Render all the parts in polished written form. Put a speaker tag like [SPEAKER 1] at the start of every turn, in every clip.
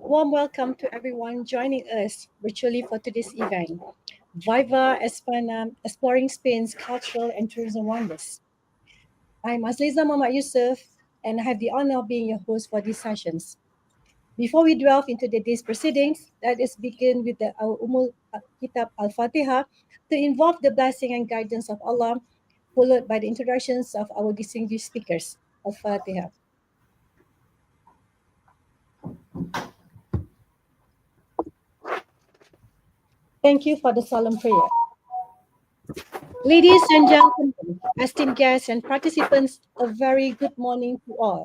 [SPEAKER 1] Warm welcome to everyone joining us virtually for today's event, Viva España, Exploring Spain's Cultural and Tourism Wonders. I'm Azliza Muhammad Yusuf, and I have the honor of being your host for these sessions. Before we delve into the day's proceedings, let us begin with our Kitab Al-Fatiha to invoke the blessing and guidance of Allah, followed by the introductions of our distinguished speakers. Al-Fatiha. Thank you for the solemn prayer. Ladies and gentlemen, esteemed guests and participants, a very good morning to all.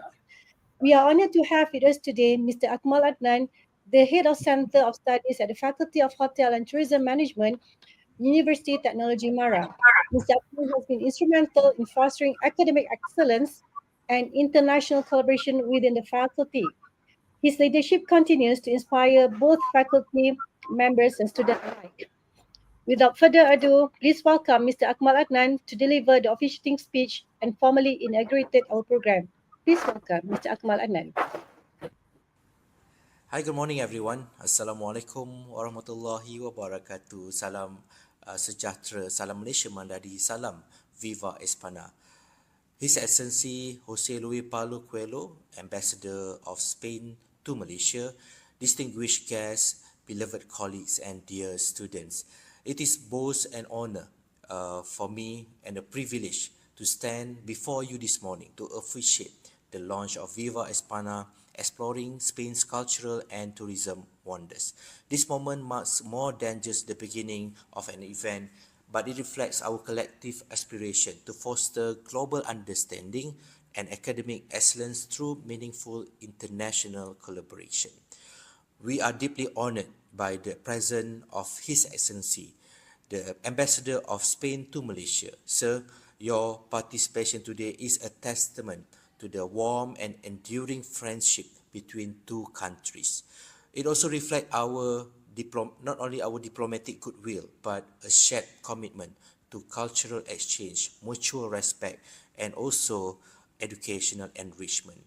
[SPEAKER 1] We are honored to have with us today Mr. Akmal Adnan, the Head of Center of Studies at the Faculty of Hotel and Tourism Management, University Technology Mara. Mr. Akmal has been instrumental in fostering academic excellence and international collaboration within the faculty. His leadership continues to inspire both faculty members and students alike. Without further ado, please welcome Mr. Akmal Adnan to deliver the officiating speech and formally inaugurated our program. Please welcome Mr. Akmal Adnan.
[SPEAKER 2] Hi, good morning everyone. Assalamualaikum warahmatullahi wabarakatuh. Salam sejahtera, salam Malaysia Mandari, salam Viva España. His Excellency José Luis Paulo Coelho, Ambassador of Spain to Malaysia, distinguished guests, beloved colleagues and dear students. It is both an honor for me and a privilege to stand before you this morning to officiate the launch of Viva España, exploring Spain's cultural and tourism wonders. This moment marks more than just the beginning of an event, but it reflects our collective aspiration to foster global understanding and academic excellence through meaningful international collaboration. We are deeply honored by the presence of His Excellency, the Ambassador of Spain to Malaysia. Sir, your participation today is a testament to the warm and enduring friendship between two countries. It also reflects not only our diplomatic goodwill, but a shared commitment to cultural exchange, mutual respect, and also educational enrichment.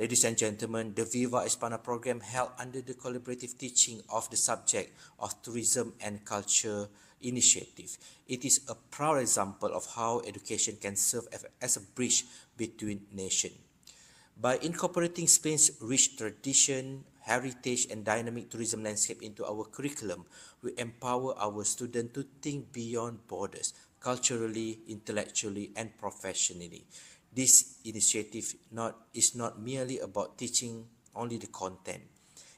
[SPEAKER 2] Ladies and gentlemen, the Viva España program held under the collaborative teaching of the subject of tourism and culture initiative. It is a proud example of how education can serve as a bridge between nations. By incorporating Spain's rich tradition, heritage, and dynamic tourism landscape into our curriculum, we empower our students to think beyond borders, culturally, intellectually, and professionally. This initiative is not merely about teaching only the content.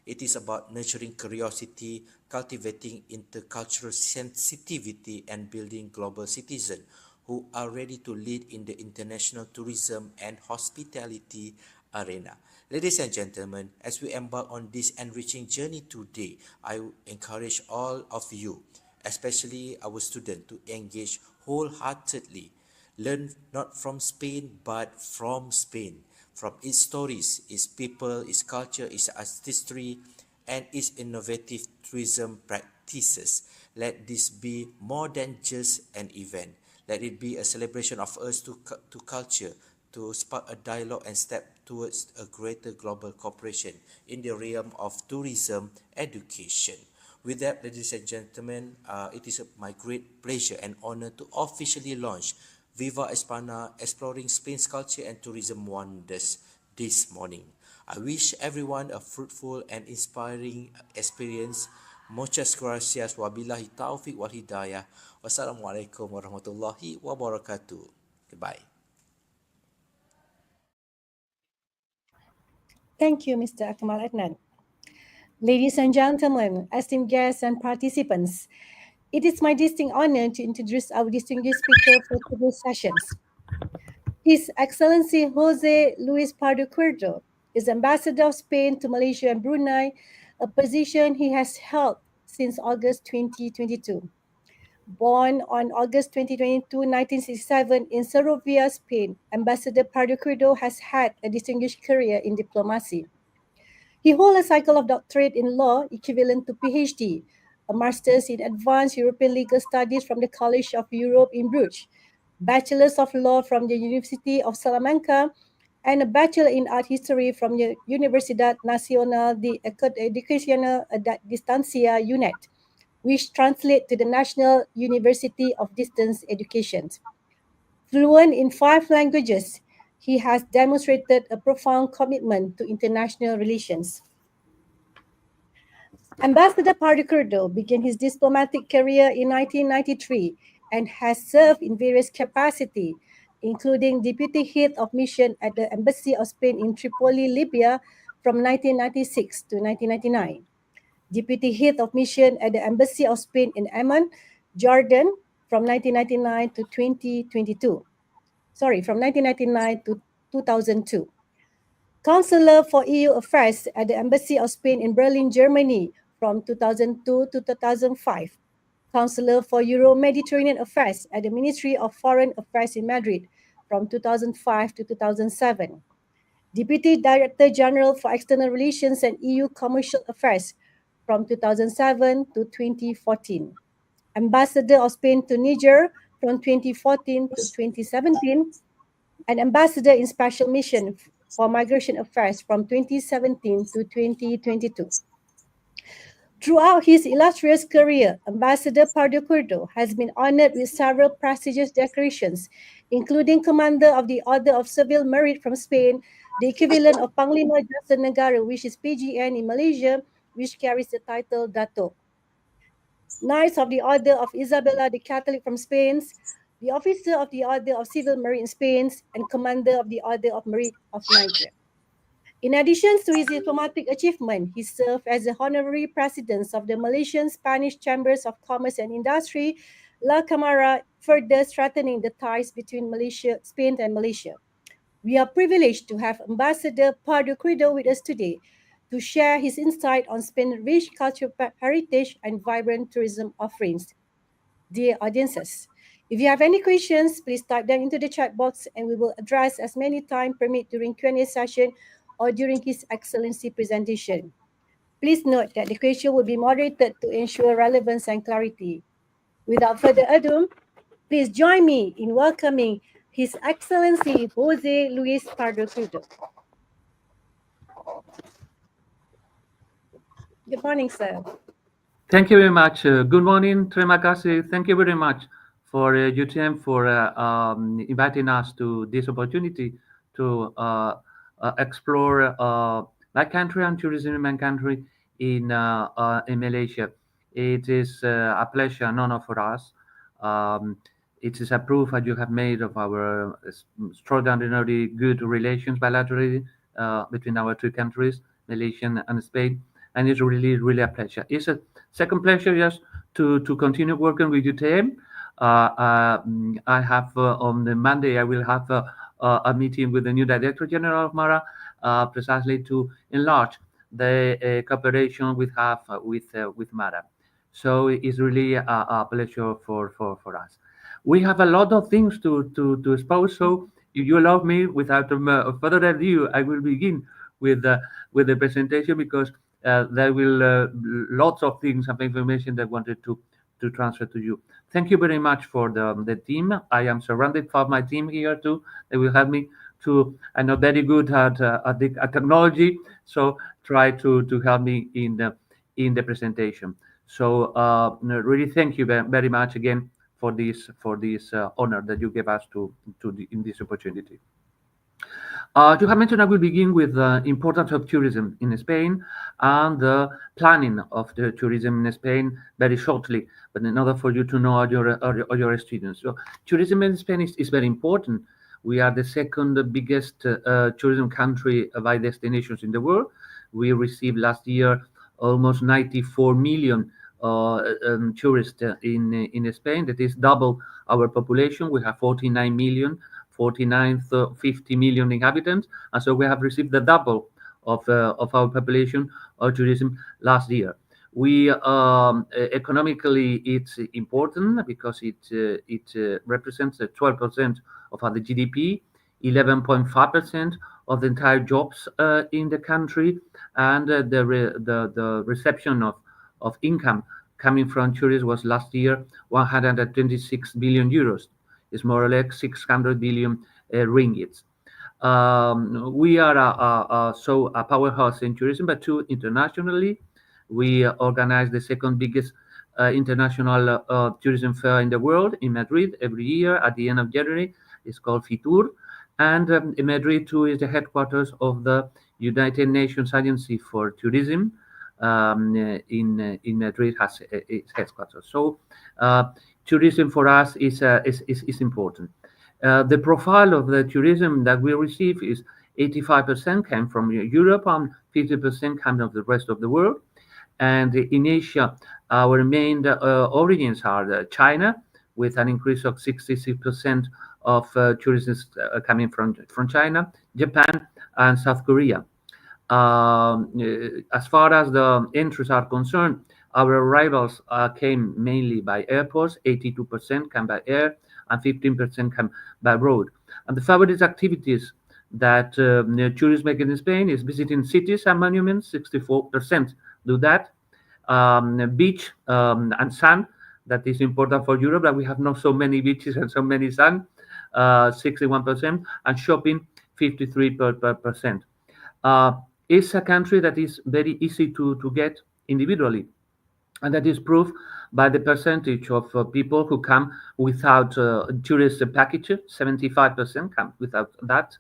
[SPEAKER 2] It is about nurturing curiosity, cultivating intercultural sensitivity, and building global citizens who are ready to lead in the international tourism and hospitality arena. Ladies and gentlemen, as we embark on this enriching journey today, I encourage all of you, especially our students, to engage wholeheartedly. Learn not from Spain, but from Spain, from its stories, its people, its culture, its artistry, and its innovative tourism practices. Let this be more than just an event. Let it be a celebration of us to culture, to spark a dialogue and step towards a greater global cooperation in the realm of tourism education. With that, ladies and gentlemen, it is my great pleasure and honor to officially launch Viva España, exploring Spain's culture and tourism wonders this morning. I wish everyone a fruitful and inspiring experience. Muchas gracias. Wabillahi taufiq wal hidayah. Wassalamualaikum warahmatullahi wabarakatuh. Goodbye.
[SPEAKER 1] Thank you, Mr. Akmal Adnan. Ladies and gentlemen, esteemed guests and participants, it is my distinct honor to introduce our distinguished speaker for today's sessions. His Excellency José Luis Pardo Cuerdo is Ambassador of Spain to Malaysia and Brunei, a position he has held since August 2022. Born on August 22, 1967 in Segovia, Spain, Ambassador Pardo Cuerdo has had a distinguished career in diplomacy. He holds a cycle of doctorate in law equivalent to PhD, a master's in advanced European legal studies from the College of Europe in Bruges, bachelor's of law from the University of Salamanca, and a Bachelor in Art History from Universidad Nacional de Educación a Distancia UNED, which translates to the National University of Distance Education. Fluent in 5 languages, he has demonstrated a profound commitment to international relations. Ambassador Pardo Curdo began his diplomatic career in 1993 and has served in various capacities, including Deputy Head of Mission at the Embassy of Spain in Tripoli, Libya from 1996 to 1999, Deputy Head of Mission at the Embassy of Spain in Amman, Jordan from 1999 to 2022. Sorry, from 1999 to 2002. Counselor for EU Affairs at the Embassy of Spain in Berlin, Germany from 2002 to 2005. Counselor for Euro-Mediterranean Affairs at the Ministry of Foreign Affairs in Madrid from 2005 to 2007. Deputy Director General for External Relations and EU Commercial Affairs from 2007 to 2014. Ambassador of Spain to Niger from 2014 to 2017, and Ambassador in Special Mission for Migration Affairs from 2017 to 2022. Throughout his illustrious career, Ambassador Pardo Curdo has been honored with several prestigious decorations, including Commander of the Order of Civil Merit from Spain, the equivalent of Panglima Jasa Negara, which is PGN in Malaysia, which carries the title Dato'. Knights of the Order of Isabella the Catholic from Spain, the Officer of the Order of Civil Merit in Spain, and Commander of the Order of Merit of Niger. In addition to his diplomatic achievement, he served as the honorary president of the Malaysian-Spanish Chambers of Commerce and Industry, La Camara, further strengthening the ties between Spain and Malaysia. We are privileged to have Ambassador Pardo Curdo with us today to share his insight on Spain's rich cultural heritage and vibrant tourism offerings. Dear audiences, if you have any questions, please type them into the chat box and we will address as many time permit during Q&A session or during His Excellency presentation. Please note that the question will be moderated to ensure relevance and clarity. Without further ado, please join me in welcoming His Excellency Jose Luis Pardo Curdo. Good morning, sir.
[SPEAKER 3] Thank you very much. Good morning, terima kasih. Thank you very much for UTM for inviting us to this opportunity to explore my country and tourism in my country in Malaysia. It is a pleasure and honor for us. It is a proof that you have made of our extraordinarily good relations bilaterally between our two countries, Malaysia and Spain. And it's really a pleasure. It's a second pleasure just to continue working with UTM. I have on the Monday I will have a meeting with the new Director General of MARA, precisely to enlarge the cooperation we have with MARA. So it's really a pleasure for us. We have a lot of things to expose. So if you allow me, without further ado, I will begin with the presentation because there will lots of things and information that I wanted to transfer to you. Thank you very much for the team. I am surrounded by my team here too. They will help me to. I'm not very good at technology, so try to help me in the presentation. So really thank you very much again for this honor that you gave us in this opportunity. You have mentioned I will begin with the importance of tourism in Spain and the planning of the tourism in Spain very shortly, but in order for you to know all your students. So tourism in Spain is very important. We are the second biggest tourism country by destinations in the world. We received last year almost 94 million tourists in Spain. That is double our population. We have 49 million. 50 million inhabitants, and so we have received the double of our population of tourism last year. We economically it's important because it represents 12% of our GDP, 11.5% of the entire jobs in the country, and the reception of income coming from tourism was last year 126 billion euros. Is more or less 600 billion ringgits. We are a powerhouse in tourism, but too internationally. We organize the second biggest international tourism fair in the world in Madrid every year at the end of January. It's called Fitur. And in Madrid, too, is the headquarters of the United Nations Agency for Tourism. In Madrid has its headquarters. So uh, tourism for us is important. The profile of the tourism that we receive is 85% came from Europe and 50% came from the rest of the world. And in Asia, our main origins are China, with an increase of 66% of tourists coming from China, Japan, and South Korea. As far as the entries are concerned, our arrivals came mainly by airports, 82% came by air, and 15% came by road. And the favorite activities that tourists make in Spain is visiting cities and monuments, 64% do that. Beach and sun, that is important for Europe, that we have not so many beaches and so many sun, 61%, and shopping, 53%. Uh, it's a country that is very easy to get individually, and that is proved by the percentage of people who come without tourist package. 75% come without that,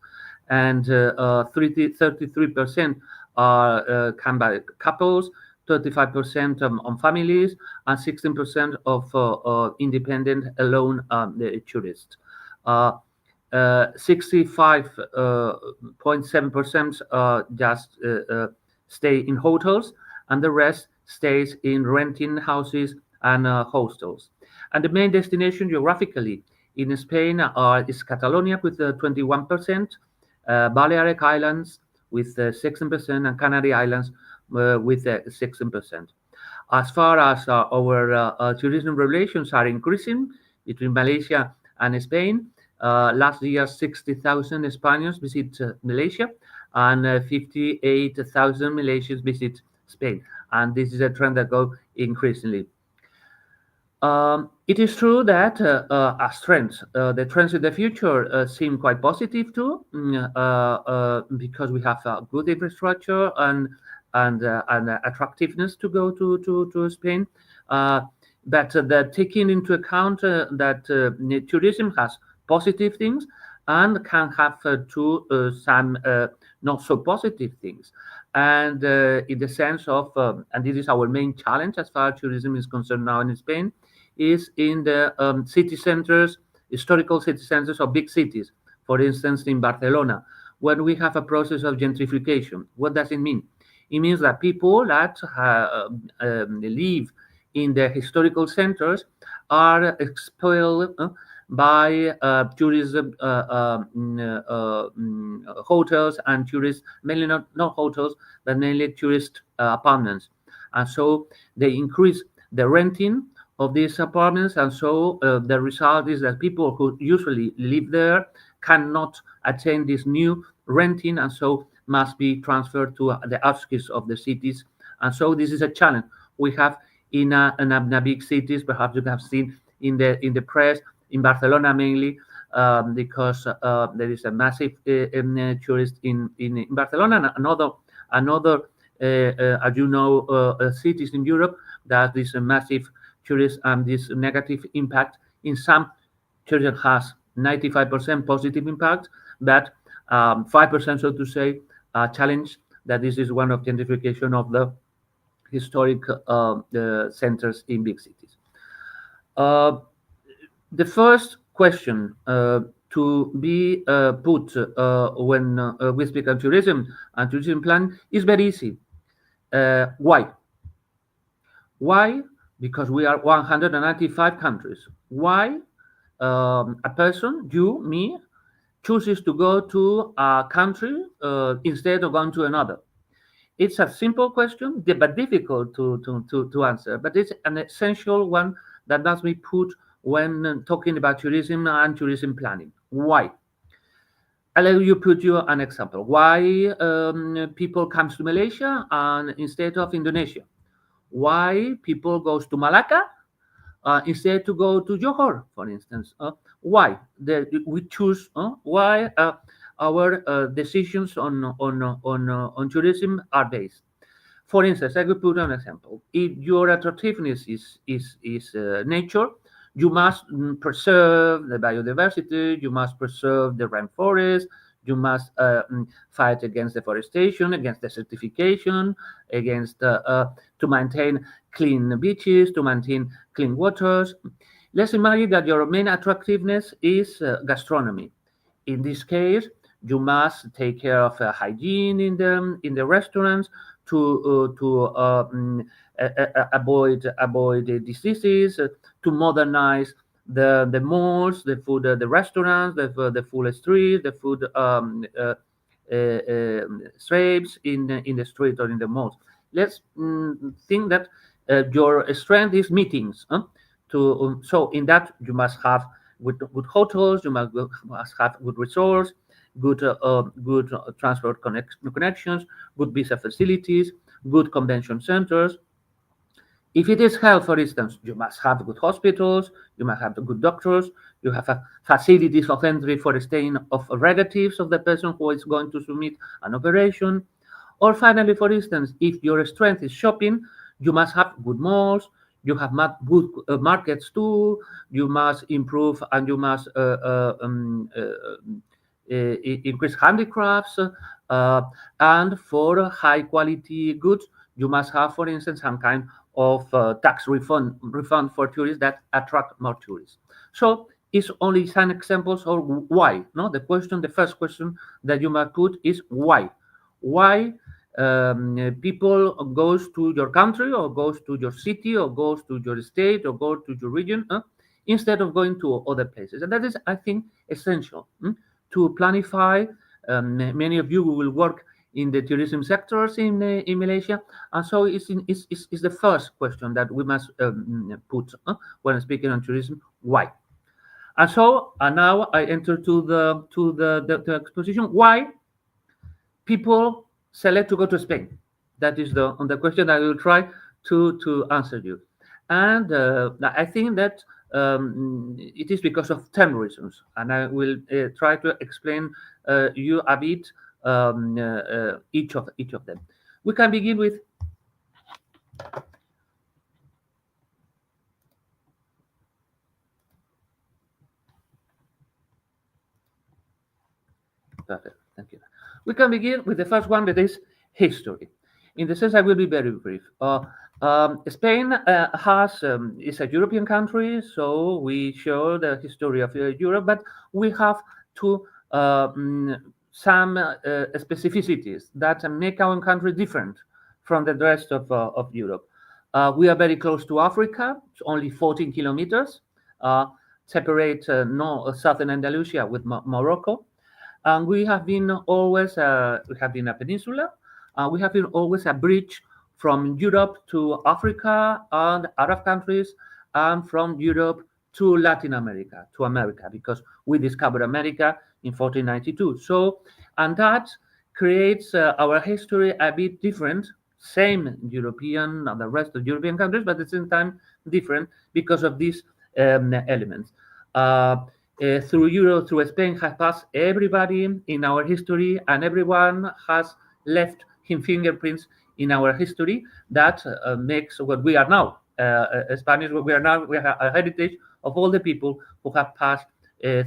[SPEAKER 3] and 33% are come by couples, 35% on families, and 16% of independent alone tourists. Uh, 65.7% just stay in hotels, and the rest stays in renting houses and hostels. And the main destination geographically in Spain is Catalonia with 21%, Balearic Islands with 16%, and Canary Islands with 16%. As far as our tourism relations are increasing between Malaysia and Spain, last year 60,000 Spaniards visit Malaysia, and 58,000 Malaysians visit Spain. And this is a trend that goes increasingly. It is true that as trends, the trends in the future seem quite positive too, because we have good infrastructure and attractiveness to go to Spain. Uh, but that taking into account that tourism has positive things and can have too some not so positive things. And in the sense of, and this is our main challenge as far as tourism is concerned now in Spain, is in the city centers, historical city centers of big cities. For instance, in Barcelona, when we have a process of gentrification. What does it mean? It means that people that live in the historical centers are expelled by tourism hotels and tourist, mainly not hotels, but mainly tourist apartments. And so they increase the renting of these apartments, and so the result is that people who usually live there cannot attain this new renting, and so must be transferred to the outskirts of the cities. And so this is a challenge we have in a big cities. Perhaps you have seen in the press in Barcelona mainly, because there is a massive tourist in Barcelona, and another as you know, cities in Europe, that is a massive tourist, and this negative impact in some tourism has 95% positive impact, but 5%, so to say, challenge, that this is one of gentrification of the historic centers in big cities. Uh, the first question to be put when we speak on tourism and tourism plan is very easy. Why? Why? Because we are 195 countries. Why a person, you, me, chooses to go to a country instead of going to another? It's a simple question, but difficult to answer. But it's an essential one that must be put when talking about tourism and tourism planning. Why? I'll let you put you an example. Why people comes to Malaysia and instead of Indonesia? Why people goes to Malacca instead to go to Johor, for instance? Why we choose? Why our decisions on tourism are based. For instance, I could put an example. If your attractiveness is nature, you must preserve the biodiversity. You must preserve the rainforest. You must fight against deforestation, against desertification, against to maintain clean beaches, to maintain clean waters. Let's imagine that your main attractiveness is gastronomy. In this case, you must take care of hygiene in the restaurants to avoid the diseases, to modernize the malls, the food, the restaurants, the food streets, the food stripes in the street or in the malls. Let's think that your strength is meetings. So in that you must have good hotels, you must have good resorts, good transport connections, good visa facilities, good convention centers. If it is health, for instance, you must have good hospitals, you must have good doctors, you have facilities of entry for staying of relatives of the person who is going to submit an operation. Or finally, for instance, if your strength is shopping, you must have good malls, you have good markets too, you must improve and you must increase handicrafts, and for high quality goods, you must have, for instance, some kind of tax refund for tourists that attract more tourists. So it's only some examples of why. No, the first question that you might put is why. Why people goes to your country or goes to your city or goes to your state or go to your region instead of going to other places, and that is, I think, essential to planify. Many of you will work in the tourism sectors in Malaysia, and so it's the first question that we must put when speaking on tourism. Why? And so, and now I enter to the exposition. Why people select to go to Spain? That is the question that I will try to answer you. And I think that it is because of 10 reasons, and I will try to explain you a bit each of them. We can begin with perfect. Thank you. We can begin with the first one, that is history. In the sense, I will be very brief. Spain is a European country, so we show the history of Europe, but we have to some specificities that make our country different from the rest of Europe. We are very close to Africa. It's only 14 kilometers. Separate southern Andalusia with Morocco. And we have been always we have been a peninsula. We have been always a bridge from Europe to Africa and Arab countries, and from Europe to Latin America, to America, because we discovered America in 1492. So, and that creates our history a bit different, same European and the rest of European countries, but at the same time different because of these elements. Through Europe, through Spain, has passed everybody in our history, and everyone has left his fingerprints in our history that makes what we are now. Spanish, what we are now, we have a heritage of all the people who have passed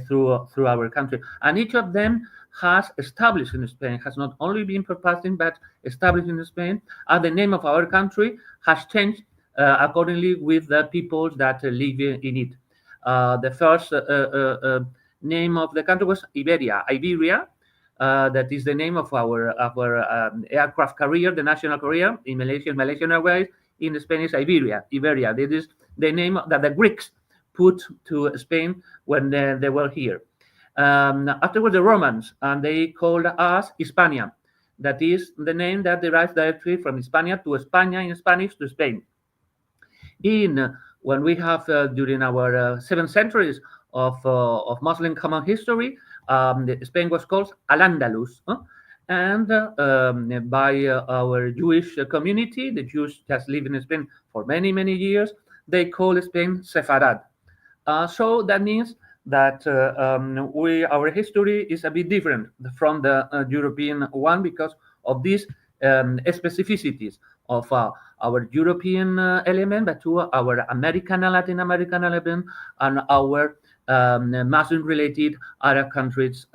[SPEAKER 3] through our country, and each of them has established in Spain, has not only been passing but established in Spain, and the name of our country has changed accordingly with the peoples that live in it. The first name of the country was Iberia. That is the name of our aircraft carrier, the national carrier in Malaysia, Malaysian Airways. In Spanish, Iberia. That is the name that the Greeks put to Spain when they were here. Afterwards, the Romans, and they called us Hispania. That is the name that derives directly from Hispania to España in Spanish to Spain. When we have during our 7 centuries of Muslim common history, Spain was called Al-Andalus, and by our Jewish community, the Jews just live in Spain for many years, they call Spain Sepharad. So that means that our history is a bit different from the European one because of these specificities of our European element, but to our American and Latin American element, and our Muslim-related Arab countries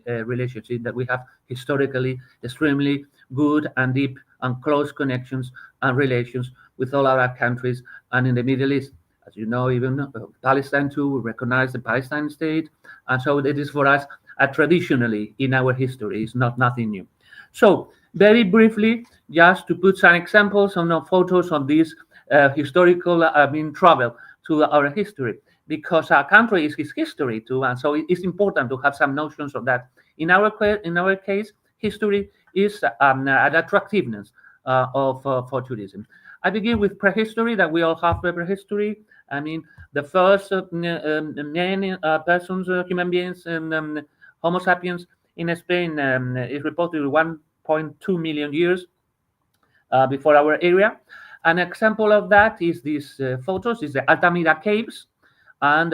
[SPEAKER 3] relationship that we have historically extremely good and deep and close connections and relations with all Arab countries and in the Middle East. As you know, even Palestine too, we recognize the Palestine state. And so it is for us traditionally in our history. It's not nothing new. So very briefly, just to put some examples, some photos of this historical, travel to our history, because our country is his history too, and so it's important to have some notions of that. In our case, history is an attractiveness for tourism. I begin with prehistory, that we all have prehistory. I mean, the first men, persons, human beings, Homo sapiens in Spain is reported 1.2 million years before our area. An example of that is these photos, is the Altamira caves, and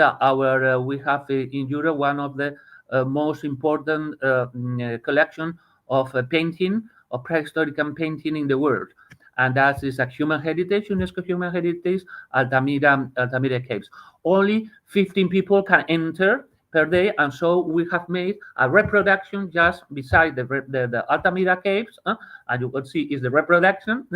[SPEAKER 3] we have in Europe one of the most important collection of painting, of prehistoric painting in the world, and that is a human heritage, UNESCO human heritage, Altamira caves. Only 15 people can enter per day, and so we have made a reproduction just beside the Altamira caves, and you can see is the reproduction,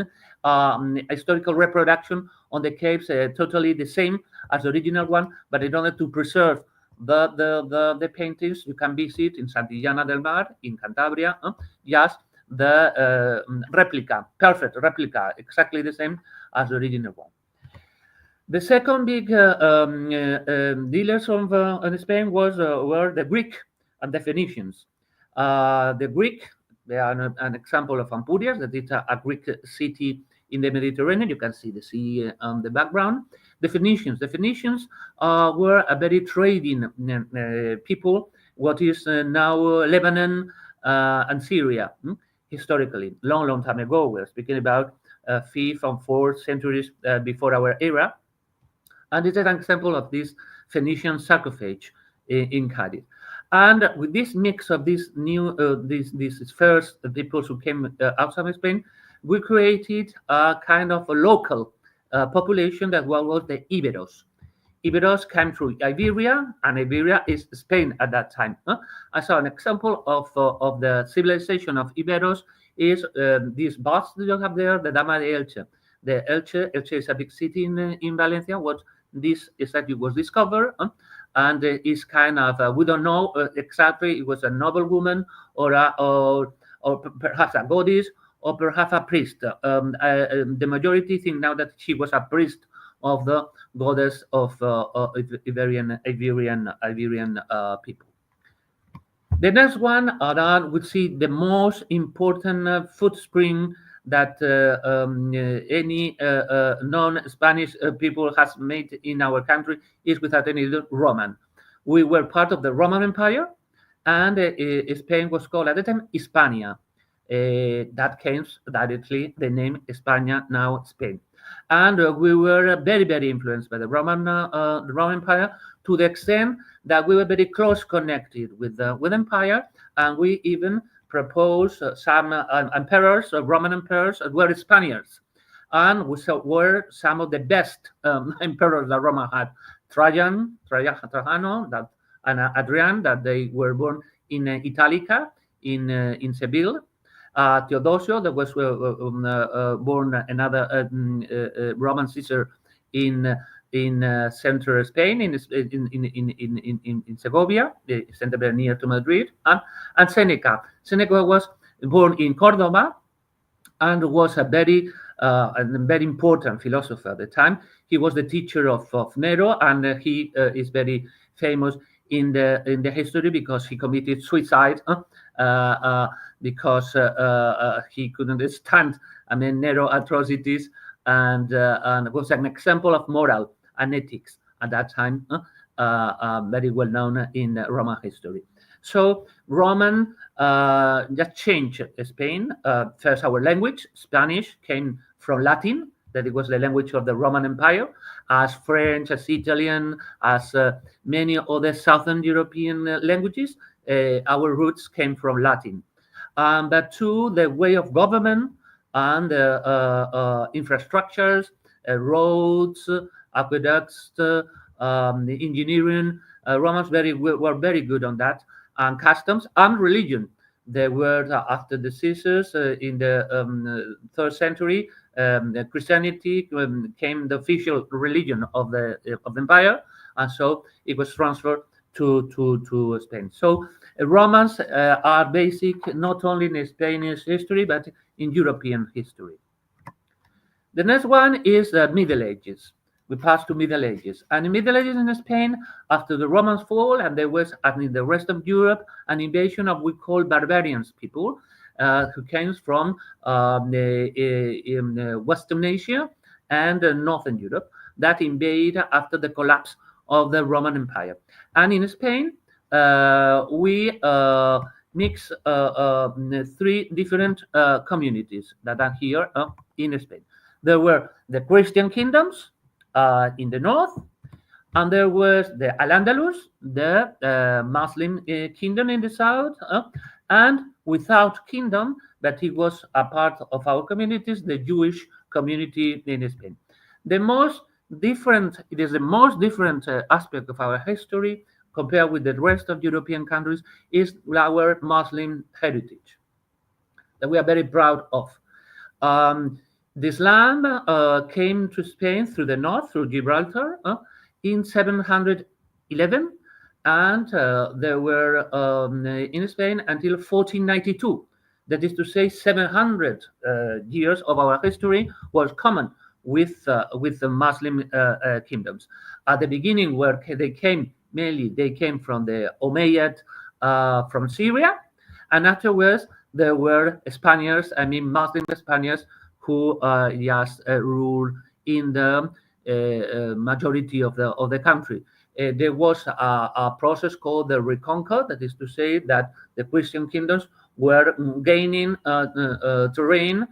[SPEAKER 3] historical reproduction on the caves, totally the same as the original one, but in order to preserve the paintings, you can visit in Santillana del Mar in Cantabria, just the replica, perfect replica, exactly the same as the original one. The second big dealers in Spain were the Greek and the Phoenicians. The Greek, they are an example of Ampurias, that is a Greek city in the Mediterranean. You can see the sea on the background. The Phoenicians were a very trading people, what is now Lebanon and Syria, historically, long time ago. We're speaking about 5th and 4th centuries before our era. And this is an example of this Phoenician sarcophage in Cadiz. And with this mix of these new, these first people who came outside of Spain, we created a kind of a local population that was the Iberos. Iberos came through Iberia, and Iberia is Spain at that time. I saw an example of the civilization of Iberos is this bust that you have there, the Dama de Elche. The Elche is a big city in Valencia. What this exactly was discovered, and is kind of we don't know exactly. It was a noblewoman or perhaps a goddess or perhaps a priest. The majority think now that she was a priest of the goddess of Iberian people. The next one, Aran, would see the most important food spring that any non-Spanish people has made in our country is without any doubt Roman. We were part of the Roman Empire, and Spain was called at the time Hispania. That came directly the name España, now Spain. And we were very, very influenced by the Roman Empire, to the extent that we were very close connected with the empire, and we even proposed some emperors, Roman emperors, were Spaniards, and we were some of the best emperors that Rome had. Trajano, and Adrian, that they were born in Italica, in Seville. Theodosio, that was born another Roman Caesar in central Spain, in Segovia, the center near to Madrid, and Seneca. Seneca was born in Cordoba and was a very important philosopher at the time. He was the teacher of Nero, and he is very famous in the history because he committed suicide because he couldn't stand, Nero atrocities, and was an example of moral and ethics at that time, very well known in Roman history. So Roman just changed Spain. First, our language, Spanish, came from Latin. that it was the language of the Roman Empire, as French, as Italian, as many other Southern European languages. Our roots came from Latin. But two, the way of government and infrastructures, roads, aqueducts, the engineering. Romans were very good on that, and customs and religion. They were after the Caesars in the third century. Christianity came the official religion of the empire, and so it was transferred to Spain. So Romans are basic not only in Spanish history but in European history. The next one is the Middle Ages. We pass to Middle Ages. And in Middle Ages in Spain, after the Romans fall, and there was, and in the rest of Europe, an invasion of what we call barbarians people, who came from Western Asia and Northern Europe, that invade after the collapse of the Roman Empire. And in Spain, we mix three different communities that are here in Spain. There were the Christian kingdoms in the north, and there was the Al-Andalus, the Muslim kingdom in the south, and without kingdom, but it was a part of our communities, the Jewish community in Spain. It is the most different aspect of our history compared with the rest of European countries is our Muslim heritage that we are very proud of. The Islam came to Spain through the north, through Gibraltar, in 711, and they were in Spain until 1492. That is to say, 700 years of our history was common with the Muslim kingdoms. At the beginning, where they came mainly, they came from the Umayyad from Syria, and afterwards there were Spaniards, Muslim Spaniards, who just ruled in the majority of the country. There was a process called the Reconquer, that is to say that the Christian kingdoms were gaining terrain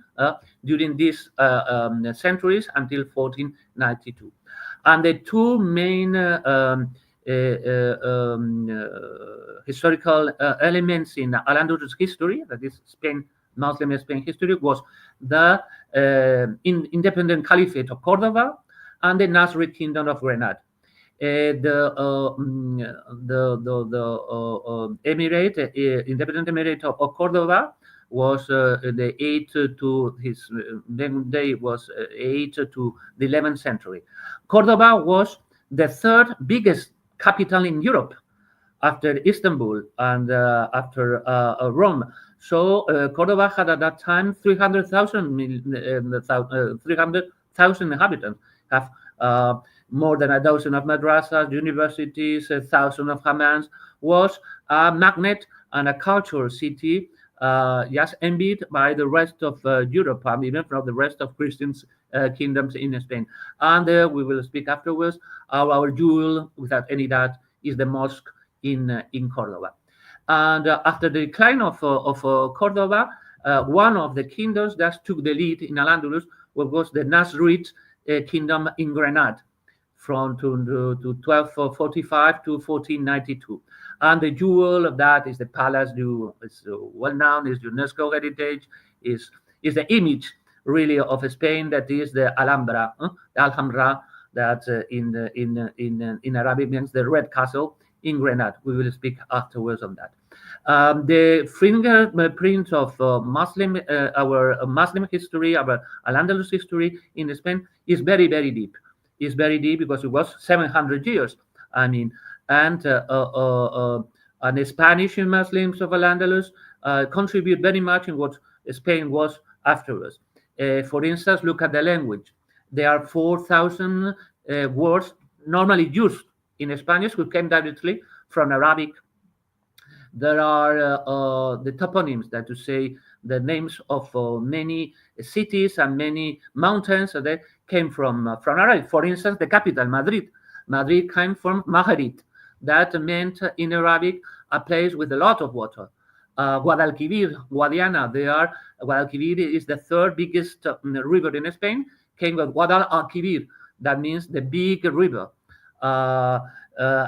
[SPEAKER 3] during these centuries until 1492. And the two main historical elements in Al-Andalus history, that is Spain, Muslim Spain history, was the independent Caliphate of Cordoba and the Nasrid Kingdom of Granada. The independent emirate of Cordoba was the 8th to his day was 8th to the 11th century. Cordoba was the third biggest capital in Europe after Istanbul and after Rome. So Cordoba had at that time 300,000 inhabitants, have more than a dozen of madrasas, universities, 1,000 of hammams, was a magnet and a cultural city, just envied by the rest of Europe, even from the rest of Christian kingdoms in Spain. And we will speak afterwards. Our jewel, without any doubt, is the mosque in Cordoba. And after the decline of Cordoba, one of the kingdoms that took the lead in Al-Andalus was the Nasrid kingdom in Granada, from to 1245 to 1492. And the jewel of that is the palace. It's well known, is UNESCO heritage, is the image really of Spain, that is the Alhambra, the Alhambra, that in Arabic means the Red Castle in Granada. We will speak afterwards on that. The fingerprint of our Muslim history, our Al-Andalus history in Spain is very, very deep. It's very deep because it was 700 years. And the Spanish Muslims of Al-Andalus contribute very much in what Spain was afterwards. For instance, look at the language. There are 4,000 words normally used in Spanish who came directly from Arabic. There are the toponyms, that to say the names of many cities and many mountains that came from Arabic. For instance, the capital, Madrid. Madrid came from Maharit. That meant in Arabic a place with a lot of water. Guadalquivir, Guadiana, Guadalquivir is the third biggest river in Spain, came with Guadalquivir, that means the big river. Uh,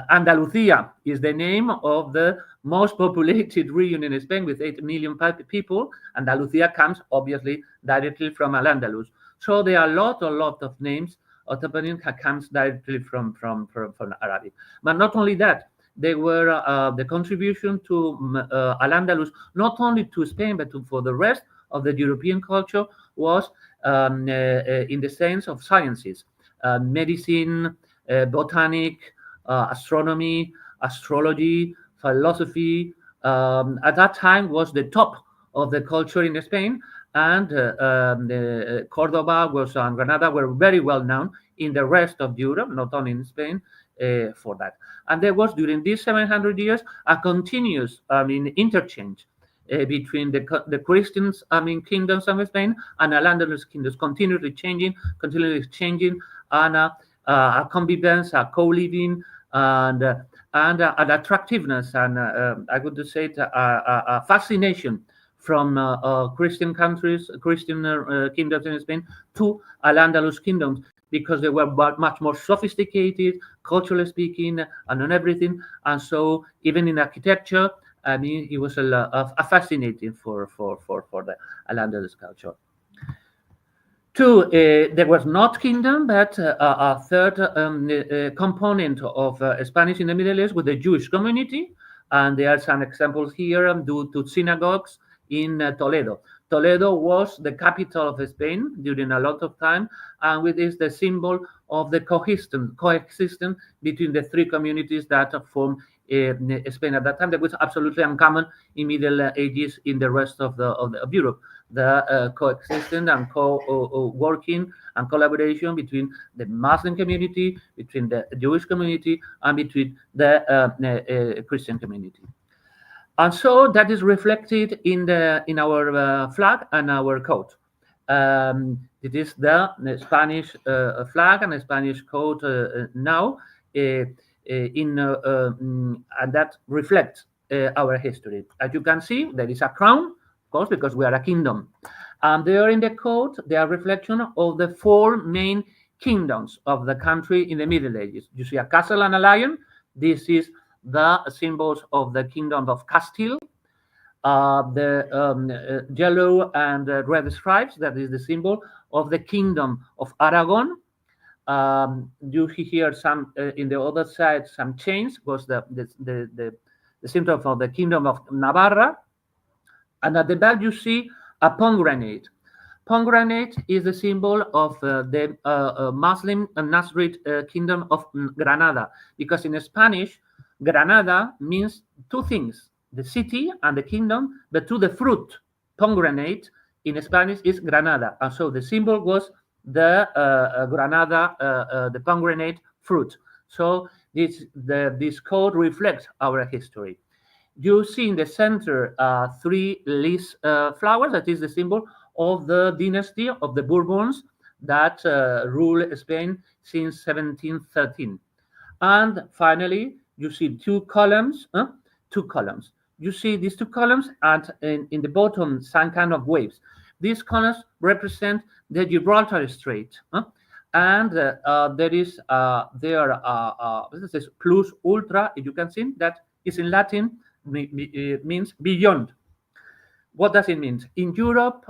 [SPEAKER 3] Andalusia is the name of the most populated region in Spain with 8 million people. Andalusia comes obviously directly from Al-Andalus. So there are a lot of names of toponyms that comes directly from Arabic. But not only that, they were the contribution to Al-Andalus, not only to Spain, but for the rest of the European culture was in the sense of sciences, medicine, botanic, astronomy, astrology, philosophy. At that time was the top of the culture in Spain, and Cordoba was and Granada were very well known in the rest of Europe, not only in Spain, for that. And there was during these 700 years a continuous, interchange between the Christians, kingdoms of Spain and Al-Andalus kingdoms, continuously changing, and a convivence, a co-living, and an attractiveness, and I would say a fascination from Christian countries, Christian kingdoms in Spain to Al-Andalus kingdoms, because they were much more sophisticated, culturally speaking, and on everything. And so even in architecture, it was a fascinating for the Al-Andalus culture. Two, there was not kingdom, but a third component of Spanish in the Middle East with the Jewish community. And there are some examples here due to synagogues in Toledo. Toledo was the capital of Spain during a lot of time, and it is the symbol of the coexistence between the three communities that form Spain at that time. That was absolutely uncommon in Middle Ages in the rest of Europe. The coexistence and co-working and collaboration between the Muslim community, between the Jewish community, and between the Christian community. And so that is reflected in our flag and our code. It is the Spanish flag and the Spanish code now, and that reflects our history. As you can see, there is a crown, of course, because we are a kingdom. And there in the code, they are reflection of the four main kingdoms of the country in the Middle Ages. You see a castle and a lion. This is the symbols of the kingdom of Castile. The yellow and red stripes, that is the symbol of the kingdom of Aragon. You hear some in the other side some chains, was the symbol of the kingdom of Navarra. And at the back you see a pomegranate. Pomegranate is the symbol of the Muslim Nasrid kingdom of Granada, because in Spanish, Granada means two things, the city and the kingdom, but to the fruit. Pomegranate in Spanish is Granada. And so the symbol was the Granada, the pomegranate fruit. So this code reflects our history. You see in the center three lis flowers. That is the symbol of the dynasty of the Bourbons that rule Spain since 1713. And finally, you see two columns. You see these two columns, and in the bottom, some kind of waves. These columns represent the Gibraltar Strait. And there is this is plus ultra, if you can see, that is in Latin, means beyond. What does it mean? In Europe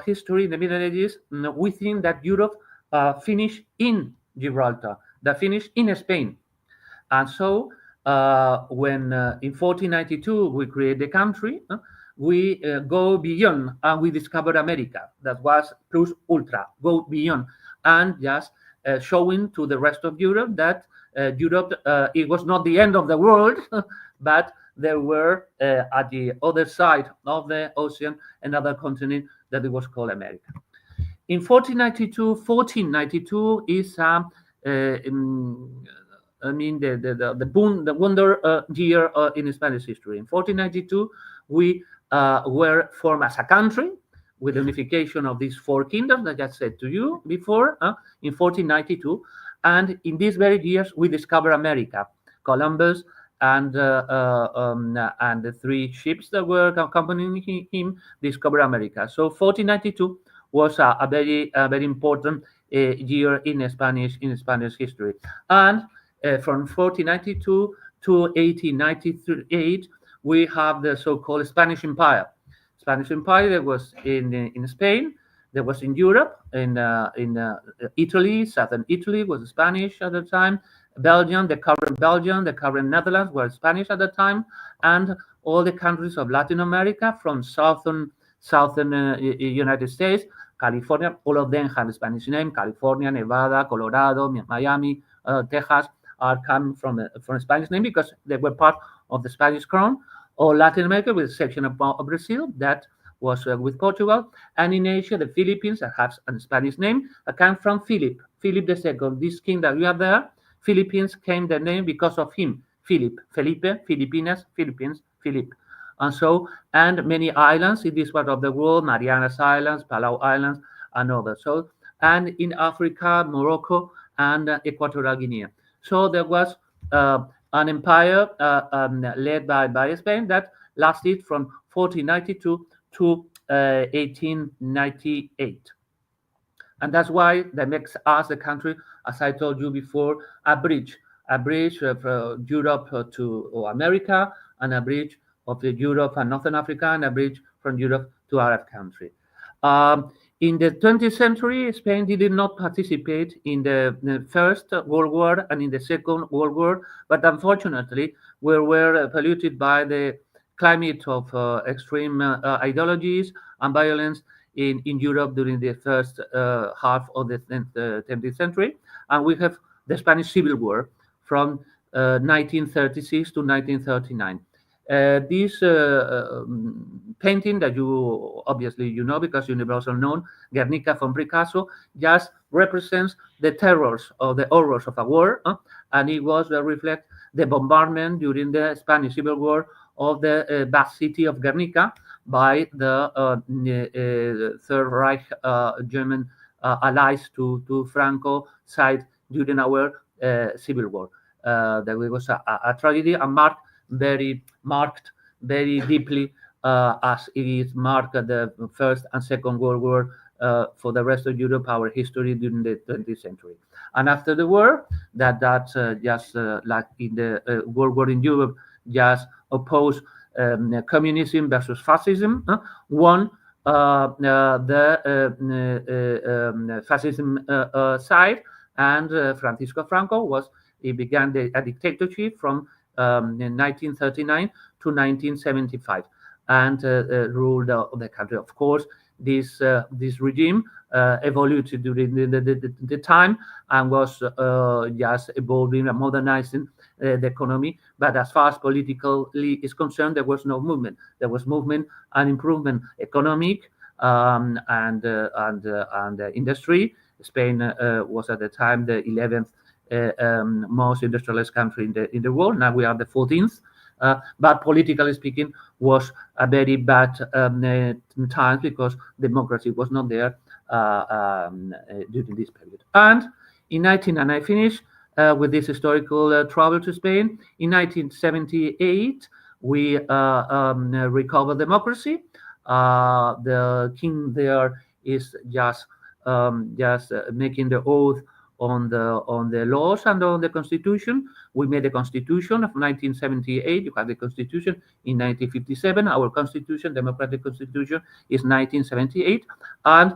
[SPEAKER 3] history, in the Middle Ages, we think that Europe finished in Gibraltar, that finished in Spain. And so when in 1492 we create the country, we go beyond and we discover America. That was plus ultra, go beyond, and just showing to the rest of Europe that Europe, it was not the end of the world, but there were at the other side of the ocean another continent that it was called America. In 1492 is the wonder year in Spanish history. In 1492, we were formed as a country with the unification of these four kingdoms that I just said to you before, in 1492. And in these very years, we discover America. Columbus and the three ships that were accompanying him discover America. So 1492 was a very important year in Spanish history. And from 1492 to 1898, we have the so-called Spanish Empire. Spanish Empire that was in Spain, that was in Europe, in Italy, southern Italy was Spanish at the time. Belgium, the current Netherlands were Spanish at the time, and all the countries of Latin America from southern United States, California, all of them have a Spanish name. California, Nevada, Colorado, Miami, Texas are come from a Spanish name because they were part of the Spanish crown. Or Latin America, with the exception of Brazil, that was with Portugal. And in Asia, the Philippines, that has a Spanish name, came from Philip II. This king that we have there, Philippines came the name because of him, Felipe, Filipinas, Philippines, Philip. And so, and many islands in this part of the world, Marianas Islands, Palau Islands, and others. So, and in Africa, Morocco, and Equatorial Guinea. So there was an empire led by Spain that lasted from 1492 to 1898. And that's why that makes us the country, as I told you before, a bridge from Europe to America, and a bridge of Europe and Northern Africa, and a bridge from Europe to Arab country. Um, in the 20th century, Spain did not participate in the First World War and in the Second World War, but unfortunately, we were polluted by the climate of extreme ideologies and violence in Europe during the first half of the 20th century. And we have the Spanish Civil War from 1936 to 1939. This painting that you obviously you know because universal known, Guernica from Picasso, just represents the terrors or the horrors of a war, and it was reflect the bombardment during the Spanish Civil War of the vast city of Guernica by the Third Reich German allies to Franco side during our civil war. That was a tragedy and marked very deeply as it is marked the First and Second World War for the rest of Europe, our history during the 20th century. And after the war, that just like in the World War in Europe, just opposed communism versus fascism. One, the fascism side, and Francisco Franco he began a dictatorship from 1939 to 1975 and ruled the country. Of course, this regime evolved during the time and was just evolving and modernizing the economy. But as far as politically is concerned, there was no movement. There was movement and improvement, economic and industry. Spain was at the time the 11th most industrialized country in the world. Now we are the 14th. But politically speaking, was a very bad time because democracy was not there during this period. And and I finish with this historical travel to Spain. In 1978, we recovered democracy. The king there is just making the oath on the laws and on the constitution. We made the constitution of 1978. You have the constitution in 1957. Our constitution, democratic constitution, is 1978. And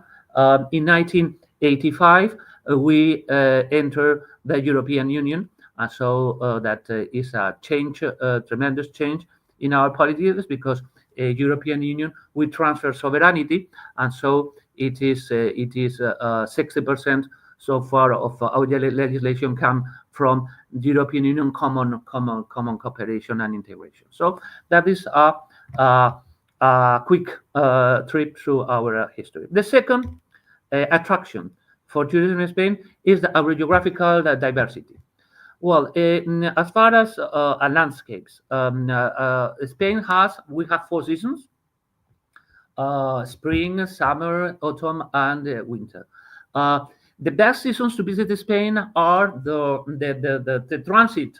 [SPEAKER 3] in 1985, we enter the European Union. And so that is a change, a tremendous change in our politics because European Union, we transfer sovereignty. And so it is 60% so far of our legislation come from the European Union common cooperation and integration. So that is a quick trip through our history. The second attraction for tourism in Spain is our geographical diversity. Well, as far as landscapes, Spain we have 4 seasons: spring, summer, autumn, and winter. The best seasons to visit Spain are the transit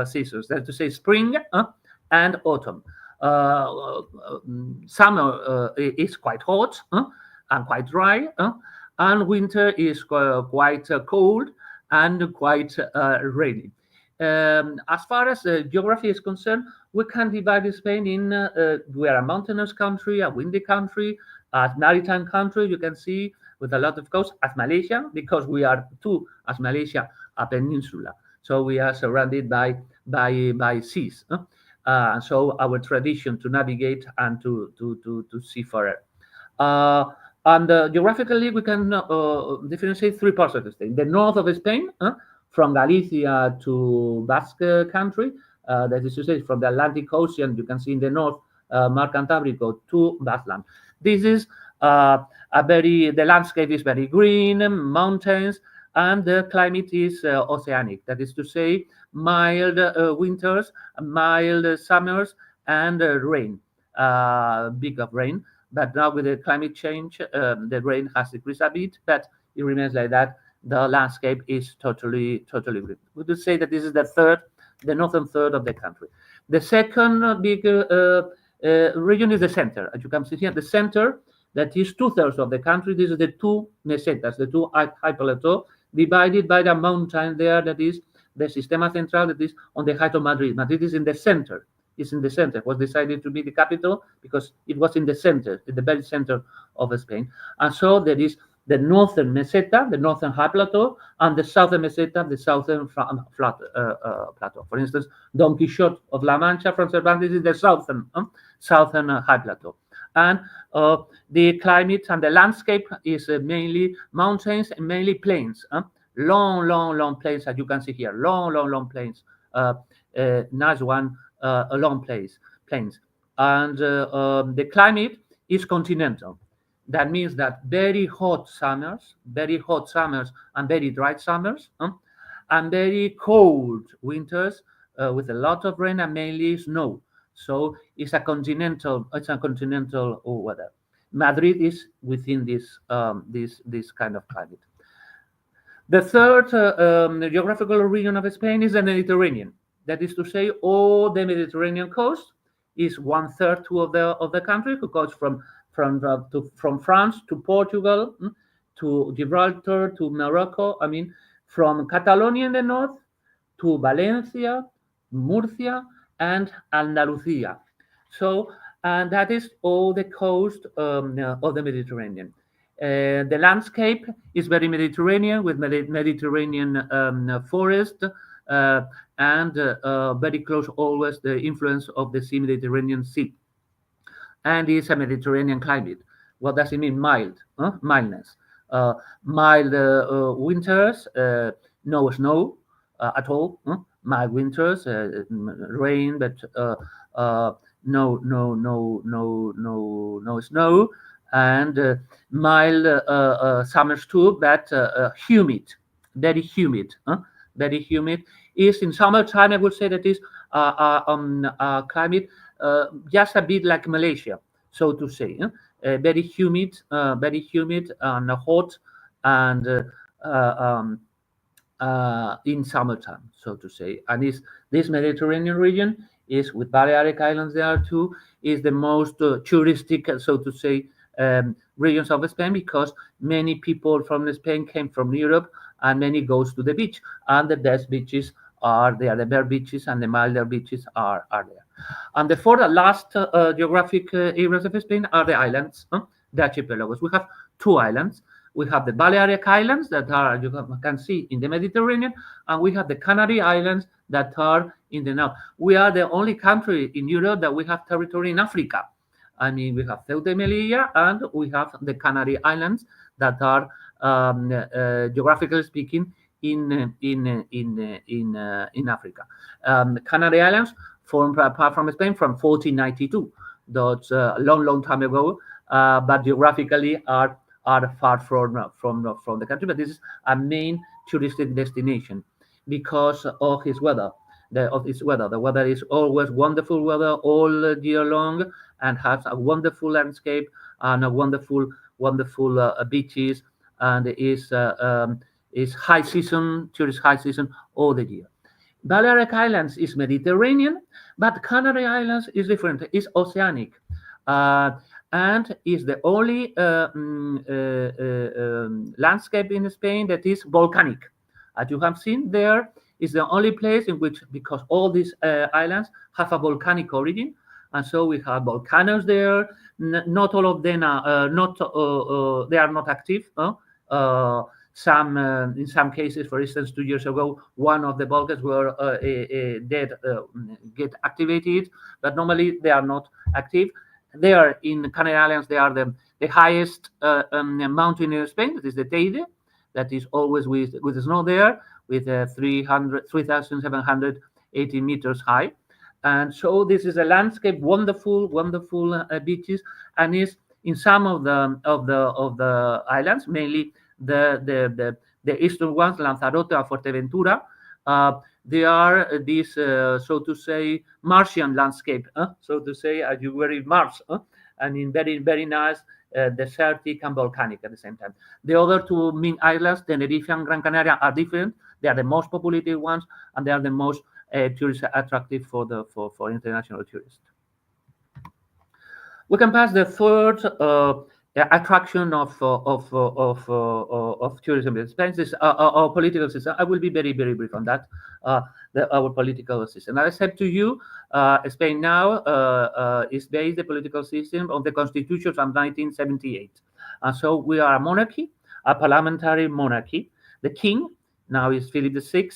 [SPEAKER 3] seasons, that to say spring and autumn. Summer is quite hot and quite dry, and winter is quite cold and quite rainy. As far as geography is concerned, we can divide Spain in we are a mountainous country, a windy country, a maritime country. You can see with a lot of coast, as Malaysia, because we are too, as Malaysia, a peninsula. So we are surrounded by seas. So our tradition to navigate and to see further. Uh, and geographically, we can differentiate three parts of the state. The north of Spain, from Galicia to Basque country, that is to say, from the Atlantic Ocean, you can see in the north, Mar Cantábrico to Basque. This is the landscape is very green, mountains, and the climate is oceanic. That is to say, mild winters, mild summers, and rain, big of rain. But now with the climate change, the rain has decreased a bit, but it remains like that. The landscape is totally green. We could say that this is the northern third of the country. The second big region is the center. As you can see here, the center, that is two-thirds of the country. This is the two mesetas, the two high plateaux, divided by the mountain there, that is the Sistema Central, that is on the height of Madrid. Madrid is in the center. It's in the center. It was decided to be the capital because it was in the center, in the very center of Spain. And so there is the northern meseta, the northern high plateau, and the southern meseta, the southern flat plateau. For instance, Don Quixote of La Mancha from Cervantes is the southern high plateau. And the climate and the landscape is mainly mountains and mainly plains. Long plains, as you can see here. Long plains. Nice one. Long plains. And the climate is continental. That means that very hot summers and very dry summers, and very cold winters with a lot of rain and mainly snow. So it's a continental weather. Madrid is within this kind of climate. The third geographical region of Spain is the Mediterranean. That is to say, all the Mediterranean coast is one third of the country, who goes from France to Portugal, to Gibraltar to Morocco. I mean, from Catalonia in the north to Valencia, Murcia, and Andalusia. So, and that is all the coast of the Mediterranean. The landscape is very Mediterranean, with Mediterranean forest, and very close always the influence of the Mediterranean Sea. And it's a Mediterranean climate. What does it mean? Mild, mildness. Mild winters, no snow at all. Mild winters, rain, but no snow, and mild summers too, but humid, very humid, very humid. Is in summertime, I would say that is climate just a bit like Malaysia, so to say. Very humid and hot, and in summertime, so to say. And this Mediterranean region is, with Balearic Islands there too, is the most touristic, so to say, regions of Spain, because many people from Spain came from Europe, and many goes to the beach, and the best beaches are there. The bare beaches and the milder beaches are there. And the fourth last geographic areas of Spain are the islands, the archipelagos. We have two islands. We have the Balearic Islands that are, you can see, in the Mediterranean, and we have the Canary Islands that are in the north. We are the only country in Europe that we have territory in Africa. I mean, we have Ceuta and Melilla, and we have the Canary Islands that are, geographically speaking, in Africa. Canary Islands formed apart from Spain from 1492. That's a long time ago, but geographically are far from the country. But this is a main touristic destination because of its weather. The weather is always wonderful weather all year long, and has a wonderful landscape and a wonderful beaches, and is high season, tourist high season all the year. Balearic Islands is Mediterranean, but Canary Islands is different. It's oceanic. Uh, and is the only landscape in Spain that is volcanic. As you have seen, there is the only place in which, because all these islands have a volcanic origin, and so we have volcanoes there. Not all of them are not they are not active. Some in some cases, for instance, 2 years ago, one of the volcans were dead, get activated, but normally they are not active. They are in Canary Islands. They are the highest mountain in Spain. That is the Teide, that is always with the snow there, with 3,780 meters high. And so this is a landscape, wonderful, wonderful beaches, and is in some of the islands, mainly the eastern ones, Lanzarote and Fuerteventura. They are this, so to say, Martian landscape, so to say, as you were in Mars, and in very, very nice, desertic and volcanic at the same time. The other two main islands, Tenerife and Gran Canaria, are different. They are the most populated ones, and they are the most tourist attractive for international tourists. We can pass the third attraction of tourism in Spain. This our political system. I will be very, very brief on that. Our political system. As I said to you, Spain now is based the political system on the Constitution from 1978, and so we are a monarchy, a parliamentary monarchy. The king now is Philip VI,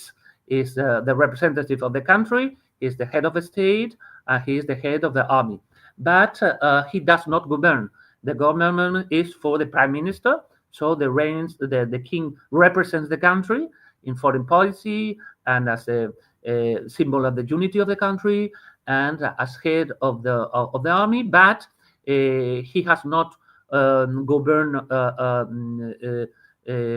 [SPEAKER 3] is the representative of the country, is the head of the state, and he is the head of the army. But he does not govern. The government is for the prime minister. So the king represents the country in foreign policy and as a symbol of the unity of the country and as head of the army. But he has not govern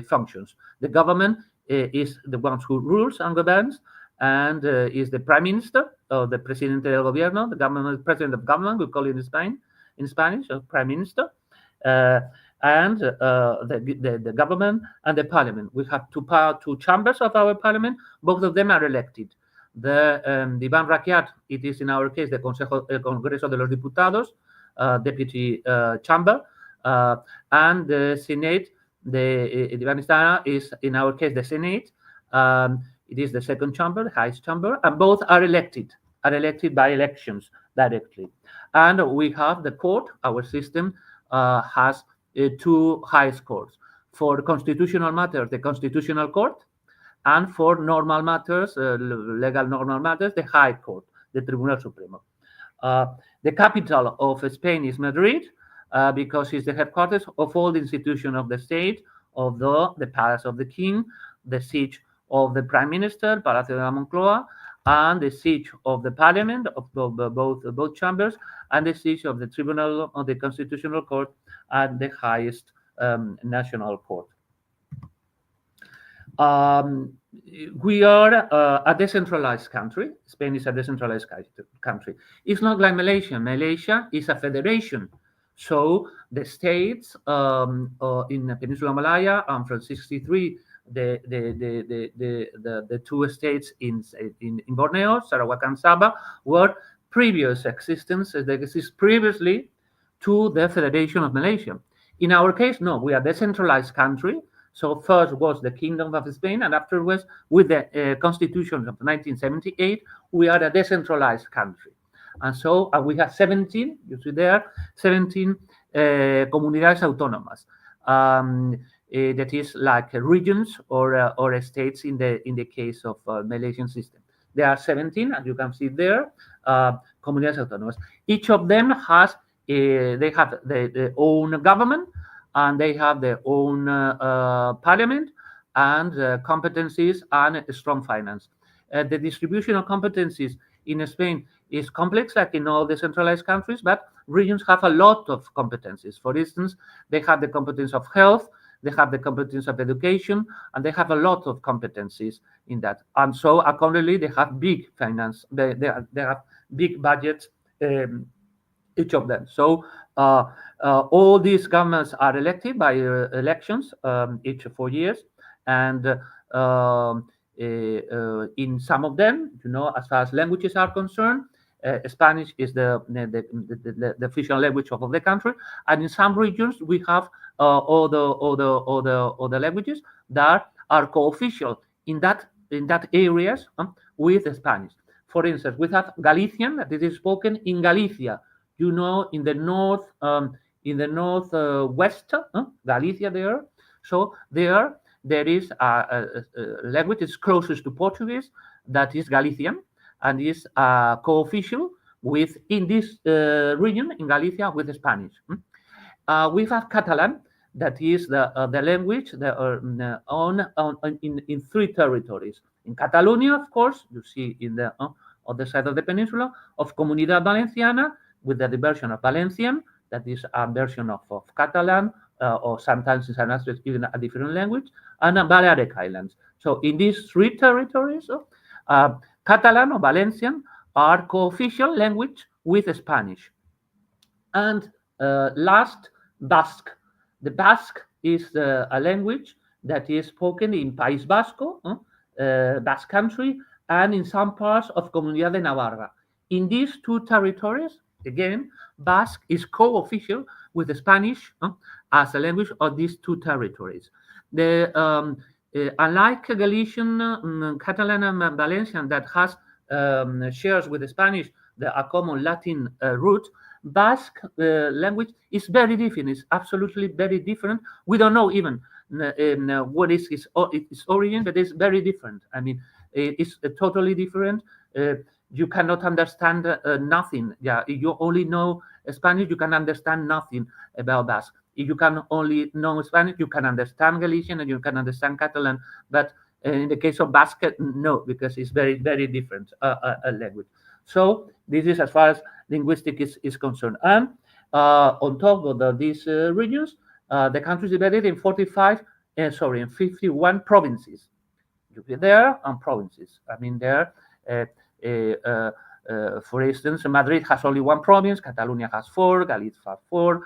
[SPEAKER 3] functions. The government is the ones who rules and governs, and is the prime minister or the presidente del gobierno, the government, president of government, we call it in Spanish, or prime minister, uh, and the government and the parliament. We have two chambers of our parliament. Both of them are elected. The Divan Rakyat, it is in our case the Congreso de los Diputados, deputy chamber, and the Senate, the Divan Istana is in our case the Senate. It is the second chamber, the highest chamber, and both are elected by elections directly. And we have the court. Our system has two highest courts. For constitutional matters, the Constitutional Court, and for normal matters, legal normal matters, the High Court, the Tribunal Supremo. The capital of Spain is Madrid, because it's the headquarters of all the institutions of the state, of the Palace of the King, the siege of the Prime Minister, Palacio de la Moncloa, and the siege of the Parliament, of both chambers, and the siege of the Tribunal of the Constitutional Court and the highest national court. We are a decentralized country. Spain is a decentralized country. It's not like Malaysia. Malaysia is a federation. So the states in Peninsula Malaya and from 63, the two states in Borneo, Sarawak and Sabah, were previous existence. They exist previously to the Federation of Malaysia. In our case, no, we are a decentralized country. So first was the Kingdom of Spain, and afterwards, with the Constitution of 1978, we are a decentralized country. And so we have 17, you see there, 17 comunidades autónomas. That is like regions or states in the case of Malaysian system. There are 17, as you can see there, comunidades autónomas. Each of them has they have their own government, and they have their own parliament and competencies and a strong finance. The distribution of competencies in Spain is complex, like in all decentralized countries, but regions have a lot of competencies. For instance, they have the competence of health, they have the competence of education, and they have a lot of competencies in that. And so, accordingly, they have big finance, they have big budgets, each of them. So all these governments are elected by elections each 4 years, and in some of them, as far as languages are concerned, Spanish is the official language of the country, and in some regions we have other languages that are co-official in that areas with Spanish. For instance, we have Galician that is spoken in Galicia, in the north west, Galicia there. So there is a language that's closest to Portuguese, that is Galician, and is co-official with in this region in Galicia with Spanish. We have Catalan, that is the language that are in three territories. In Catalonia, of course, you see in the other side of the peninsula, of Comunidad Valenciana, with the version of Valencian, that is a version of Catalan, or sometimes in some aspects even a different language, and Balearic Islands. So in these three territories, Catalan or Valencian are co-official language with Spanish. And last, Basque. The Basque is a language that is spoken in País Vasco, Basque Country, and in some parts of Comunidad de Navarra. In these two territories, again, Basque is co-official with the Spanish as a language of these two territories. Unlike Galician, Catalan, and Valencian that has shares with the Spanish a common Latin root, Basque language is very different. It's absolutely very different. We don't know even what is its origin, but it's very different. I mean, it's totally different. You cannot understand nothing. Yeah, if you only know Spanish, you can understand nothing about Basque. If you can only know Spanish, you can understand Galician and you can understand Catalan. But in the case of Basque, no, because it's very, very different a language. So this is as far as linguistic is concerned. And on top of these regions, the country is divided in 51 provinces. There are provinces. I mean, for instance, Madrid has only one province, Catalonia has four, Galicia has four,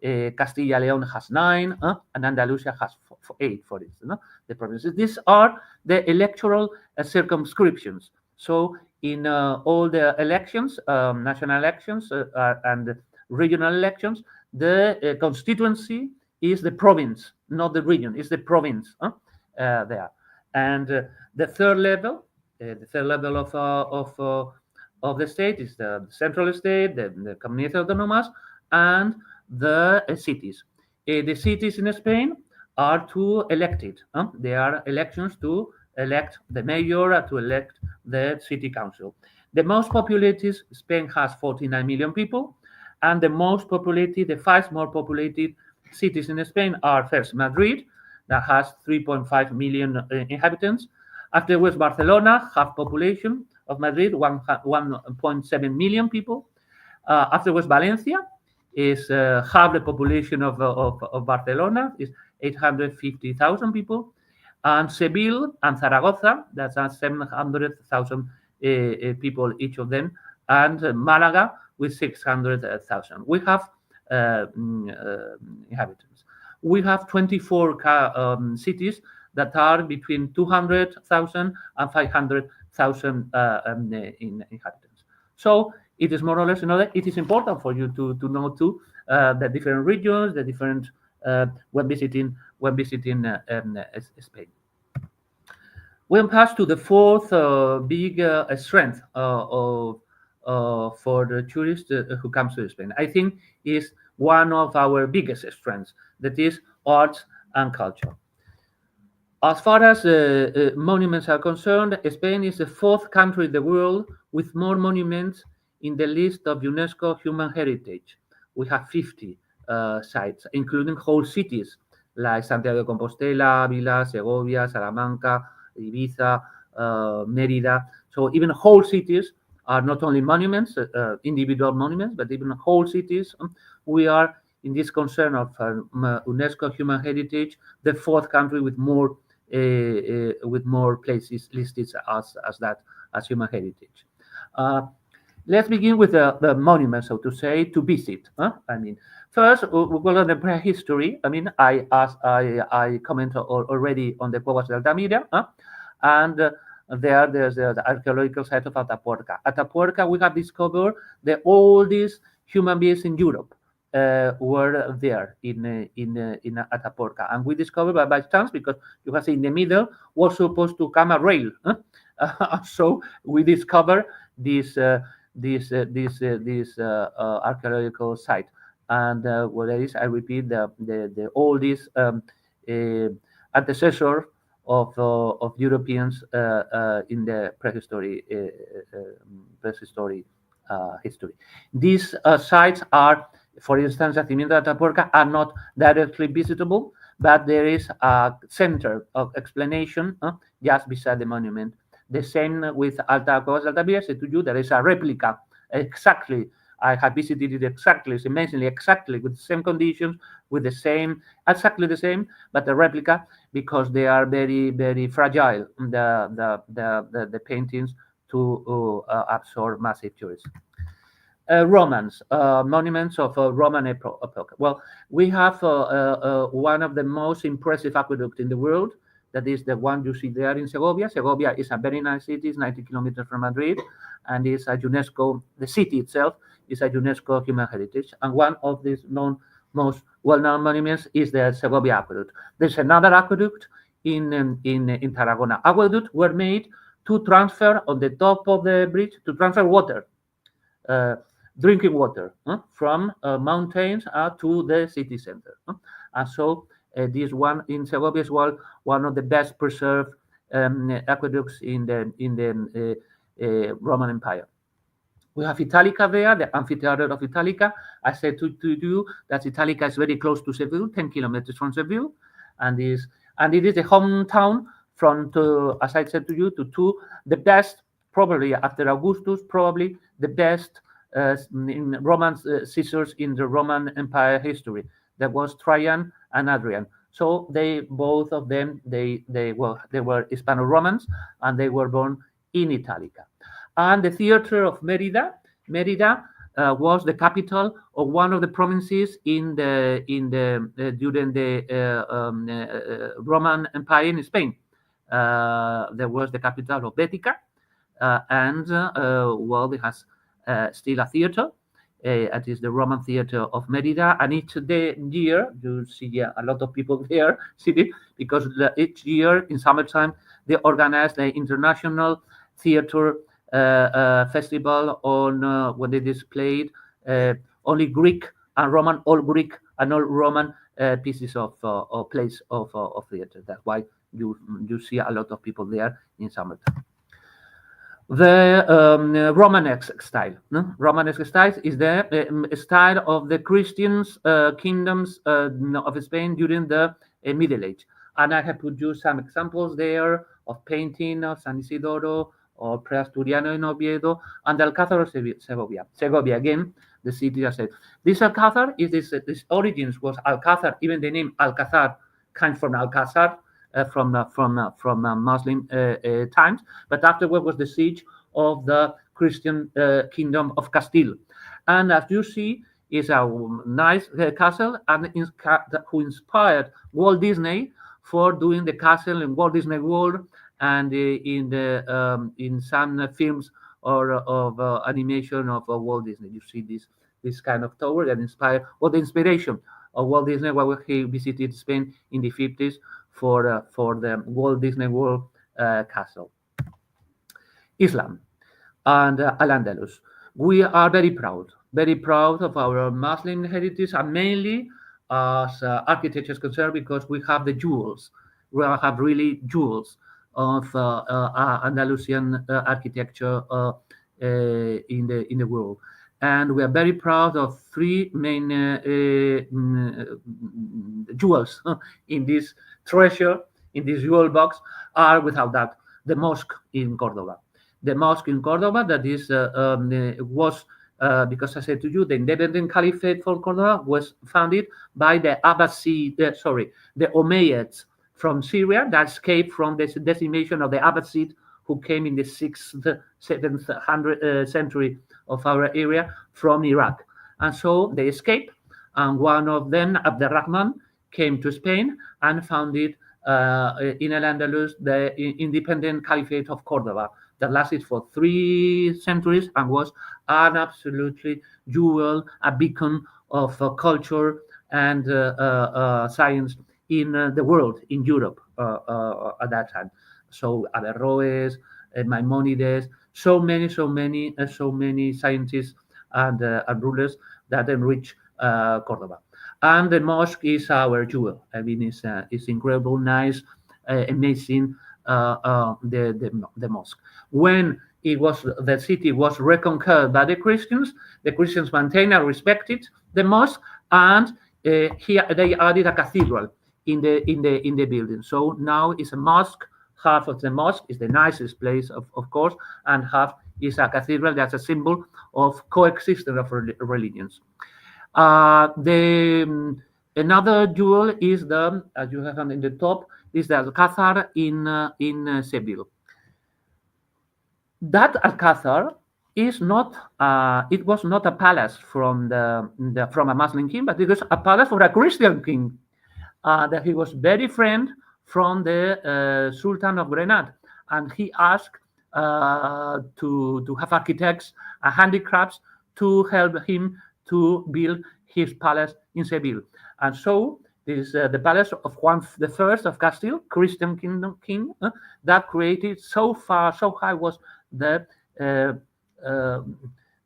[SPEAKER 3] Castilla León has nine, and Andalusia has eight, for instance. The provinces. These are the electoral circumscriptions. So in all the elections, national elections and regional elections, the constituency is the province, not the region. It's the province there. And the third level of the state is the central state, the Comunidades Autónomas, and the cities. The cities in Spain are to elected. They are elections to elect the mayor, to elect the city council. The most populated, Spain has 49 million people, and the five more populated cities in Spain are first Madrid, that has 3.5 million inhabitants. Afterwards, Barcelona, half population of Madrid, 1.7 million people. Afterwards, Valencia is half the population of Barcelona, is 850,000 people. And Seville and Zaragoza, that's 700,000 people each of them, and Malaga with 600,000. We have inhabitants. We have 24 cities that are between 200,000 and 500,000 inhabitants. So it is more or less, it is important for you to know too the different regions, the different when visiting Spain. We'll pass to the fourth big strength for the tourist who comes to Spain. I think is one of our biggest strengths, that is arts and culture. As far as monuments are concerned, Spain is the fourth country in the world with more monuments in the list of UNESCO Human Heritage. We have 50 sites, including whole cities like Santiago de Compostela, Ávila, Segovia, Salamanca, Ibiza, Mérida. So even whole cities are not only monuments, individual monuments, but even whole cities. We are in this concern of UNESCO Human Heritage, the fourth country with more places listed as human heritage. Let's begin with the monuments, so to say, to visit. I mean, first we go on the prehistory. I mean, I commented already on the Cuevas de Altamira, and There's the archaeological site of Atapuerca. Atapuerca, we have discovered the oldest human beings in Europe were there in Atapuerca, and we discovered by chance because you have seen in the middle was supposed to come a rail. So we discovered this archaeological site, and what it is, I repeat, the oldest uh, antecessor of Europeans in the prehistory history. These sites are, for instance, Yacimiento de Atapuerca, are not directly visitable, but there is a center of explanation just beside the monument. The same with Alta Cuevas de Altavia. I said to you, there is a replica exactly. I have visited it exactly, it's amazingly exactly with the same conditions, with the same, exactly the same, but a replica because they are very, very fragile, the paintings to absorb massive tourism. Romans, monuments of Roman epoch. Well, we have one of the most impressive aqueducts in the world. That is the one you see there in Segovia. Segovia is a very nice city. It's 90 kilometers from Madrid, and is a UNESCO. The city itself is a UNESCO human heritage. And one of these most well-known monuments is the Segovia aqueduct. There's another aqueduct in Tarragona. Aqueducts were made to transfer on the top of the bridge to transfer water. Uh, Drinking water from mountains to the city center. And so this one in Segovia is one of the best preserved aqueducts in the Roman Empire. We have Italica there, the amphitheater of Italica. I said to you that Italica is very close to Seville, 10 kilometers from Seville, and it is the hometown from, as I said to you, to the best, probably after Augustus, probably the best in Roman Caesars in the Roman Empire history. That was Trajan and Adrian. So they both of them they were Hispano-Romans, and they were born in Italica. And the theater of Merida was the capital of one of the provinces during the Roman Empire in Spain. There was the capital of Bética, and it has still a theater. It is the Roman Theater of Merida, and each year you see a lot of people there sitting because each year in summertime they organize the International Theater festival on when they displayed only Greek and Roman, all Greek and all Roman pieces of plays of theater. That's why you see a lot of people there in summertime. The Romanesque style. No? Romanesque style is the style of the Christians kingdoms of Spain during the Middle Age. And I have put you some examples there of painting of San Isidoro or Preasturiano in Oviedo and the Alcázar of Segovia. Segovia, again, the city I said. This Alcázar, this origins was Alcázar, even the name Alcázar comes from Alcázar, from Muslim times, but afterward was the siege of the Christian kingdom of Castile. And as you see, is a nice castle, and who inspired Walt Disney for doing the castle in Walt Disney World and in some films or of animation of Walt Disney. You see this kind of tower that inspired, or the inspiration of Walt Disney while he visited Spain in the 50s for the Walt Disney World castle. Islam and Al-Andalus. We are very proud of our Muslim heritage, and mainly as architecture is concerned, because we have the jewels. We have really jewels of Andalusian architecture in the world. And we are very proud of three main jewels in this treasure, in this jewel box, are without doubt the mosque in Cordoba. The mosque in Cordoba that is was because I said to you, the independent caliphate for Cordoba was founded by the the Umayyads from Syria that escaped from the decimation of the Abbasid, who came in the 6th, 7th century of our area from Iraq. And so they escaped, and one of them, Abdurrahman, came to Spain and founded in Al-Andalus, the independent Caliphate of Cordoba that lasted for 3 centuries and was an absolutely jewel, a beacon of culture and science in the world, in Europe at that time. So Averroes, Maimonides, so many scientists and rulers that enrich Cordoba. And the mosque is our jewel. I mean, it's incredible, nice, amazing. The mosque. When the city was reconquered by the Christians maintained and respected the mosque, and here they added a cathedral in the building. So now it's a mosque. Half of the mosque is the nicest place, of course, and half is a cathedral that's a symbol of coexistence of religions. The Another jewel is as you have in the top, is the Alcázar in Seville. That Alcázar is not. It was not a palace from a Muslim king, but it was a palace for a Christian king. That he was very friend from the Sultan of Granada, and he asked to have architects and handicrafts to help him to build his palace in Seville. And so this is the palace of Juan the First of Castile, Christian king, that created so far, so high was the uh, uh,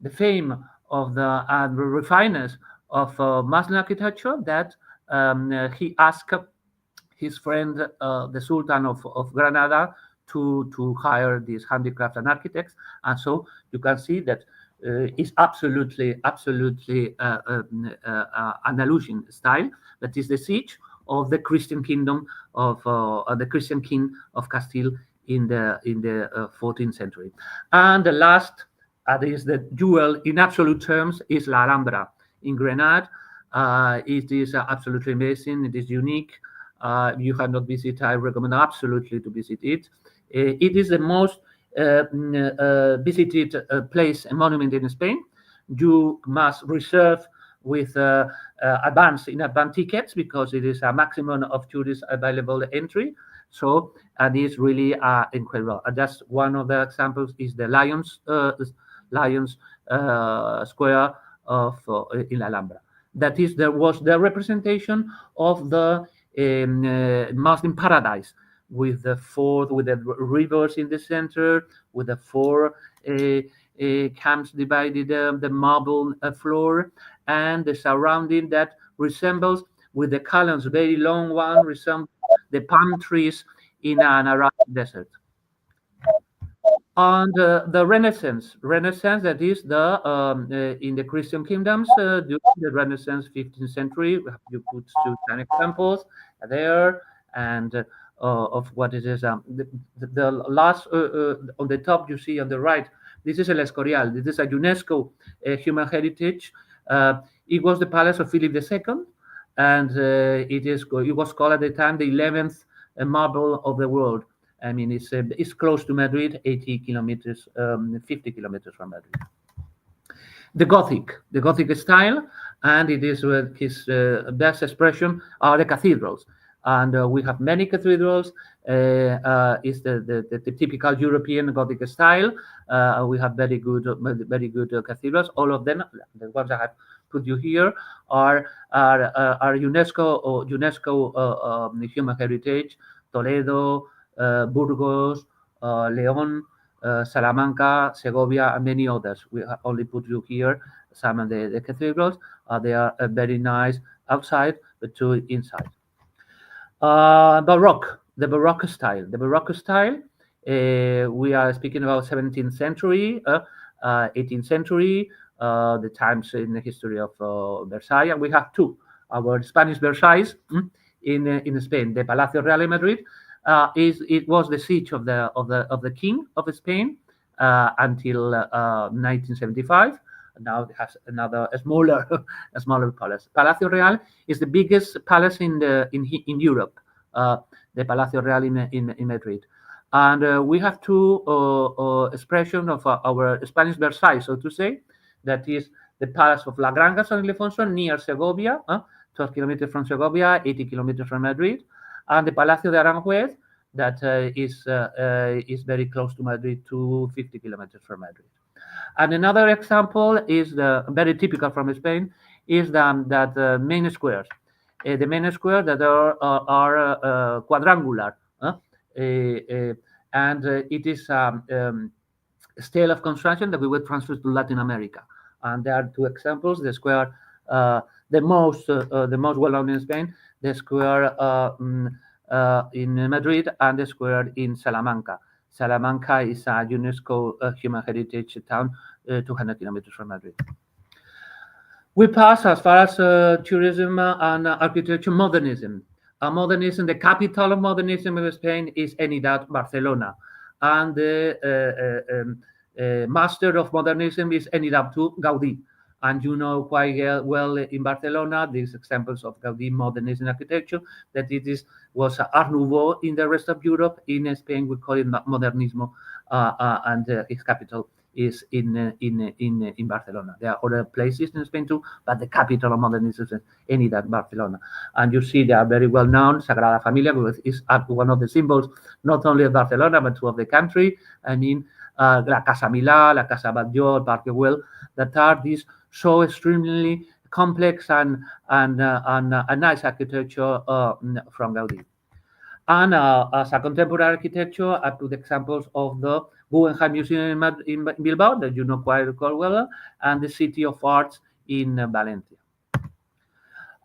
[SPEAKER 3] the fame of the refineness of Muslim architecture that he asked his friend, the Sultan of Granada, to hire these handicrafts and architects. And so you can see that it's absolutely Andalusian style. That is the siege of the Christian kingdom of the Christian king of Castile in the 14th century. And the last, is the jewel in absolute terms, is La Alhambra in Granada. It is absolutely amazing. It is unique. You have not visited, I recommend absolutely to visit it. It is the most visited place and monument in Spain. You must reserve with in advance tickets, because it is a maximum of tourists available entry. So, and it's really incredible. Just one of the examples is the Lions Square of in Alhambra. That is, there was the representation of the Muslim paradise, with the rivers in the center, with the four camps divided, the marble floor, and the surrounding that resembles, with the columns, very long one, resembles the palm trees in an Arabic desert. And the Renaissance, that is in the Christian kingdoms during the Renaissance, 15th century. You put two 10 examples there, and of what it is. The last on the top you see on the right. This is El Escorial. This is a UNESCO human heritage. It was the palace of Philip II, and it was called at the time the 11th marble of the world. I mean, it's close to Madrid, 80 kilometers, 50 kilometers from Madrid. The Gothic style, and it is his best expression are the cathedrals. And we have many cathedrals. It's the typical European Gothic style. We have very good cathedrals. All of them, the ones I have put you here, are UNESCO human heritage. Toledo, Burgos, León, Salamanca, Segovia, and many others. We have only put you here some of the cathedrals. They are very nice outside, but too inside. The Baroque style. The Baroque style. We are speaking about 17th century, 18th century, the times in the history of Versailles. And we have two. Our Spanish Versailles in Spain, the Palacio Real in Madrid. It was the siege of the king of Spain until 1975. Now it has a smaller palace. Palacio Real is the biggest palace in Europe. The Palacio Real in Madrid, and we have two expressions of our Spanish Versailles, so to say. That is the Palace of La Granja San Ildefonso near Segovia, 12 kilometers from Segovia, 80 kilometers from Madrid. and the Palacio de Aranjuez, that is very close to Madrid, 250 kilometers from Madrid. And another example is the very typical from Spain is that main squares. The main squares that are quadrangular, and it is scale of construction that we will transfer to Latin America. And there are two examples: the square, the most well-known in Spain, the square in Madrid, and the square in Salamanca. Salamanca is a UNESCO human heritage town, 200 kilometers from Madrid. We pass as far as tourism and architecture, modernism. Modernism, the capital of modernism in Spain is any doubt Barcelona, and the master of modernism is any doubt too Gaudí. And you know quite well in Barcelona these examples of Gaudí modernism architecture, that was Art Nouveau in the rest of Europe. In Spain we call it Modernismo, and its capital is in Barcelona. There are other places in Spain too, but the capital of modernism is any that Barcelona. And you see they are very well known. Sagrada Familia is one of the symbols not only of Barcelona but of the country. I mean, La Casa Milà, La Casa Batlló, Parque Güell, that are these so extremely complex and nice architecture from Gaudí. And as a contemporary architecture, up to the examples of the Guggenheim Museum in Bilbao, that you know quite well, and the City of Arts in Valencia.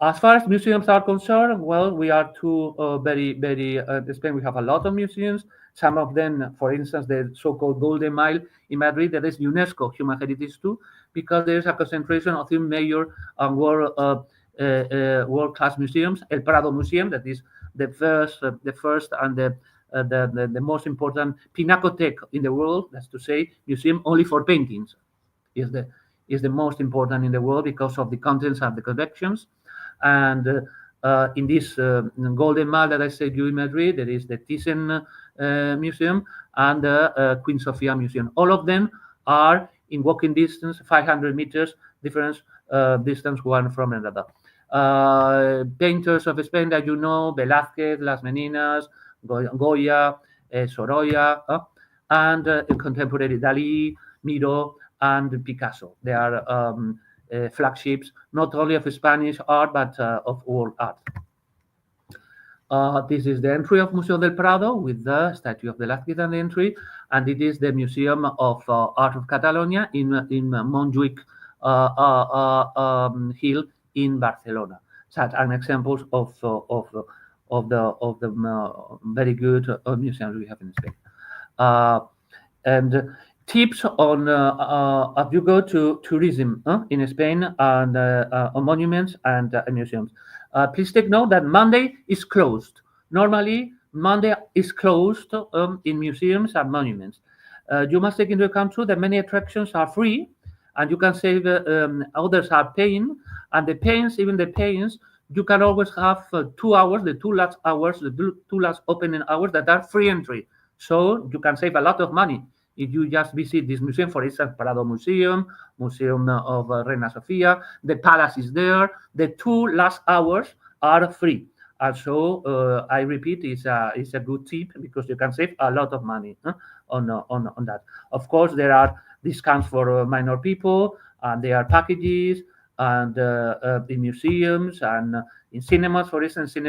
[SPEAKER 3] As far as museums are concerned, well, we are in Spain we have a lot of museums. Some of them, for instance, the so-called Golden Mile in Madrid, that is UNESCO Human Heritage too, because there is a concentration of three major world-class museums. El Prado Museum, that is the first and the most important pinacothèque in the world. That's to say, museum only for paintings is the most important in the world because of the contents of the collections. And in this Golden Mile that I said you in Madrid, there is the Thyssen Museum and the Queen Sofia Museum. All of them are in walking distance, 500 meters difference distance one from another. Painters of Spain that you know, Velázquez, Las Meninas, Goya, Sorolla, and contemporary Dalí, Miro, and Picasso. They are flagships not only of Spanish art but of world art. This is the entry of Museo del Prado with the statue of Velázquez on the entry, and it is the Museum of Art of Catalonia in Montjuic Hill in Barcelona. Such an examples of the very good museums we have in Spain. And tips on as you go to tourism in Spain and on monuments and museums. Please take note that Monday is closed. Normally, Monday is closed in museums and monuments. You must take into account too that many attractions are free, and you can save. Others are paying, and even the pains, you can always have 2 hours, the two last opening hours that are free entry. So you can save a lot of money if you just visit this museum, for instance, Prado Museum, Museum of Reina Sofia. The palace is there. The 2 last hours are free. And so I repeat, it's a good tip because you can save a lot of money on that. Of course, there are discounts for minor people, and there are packages, and in museums and in cinemas, for instance, and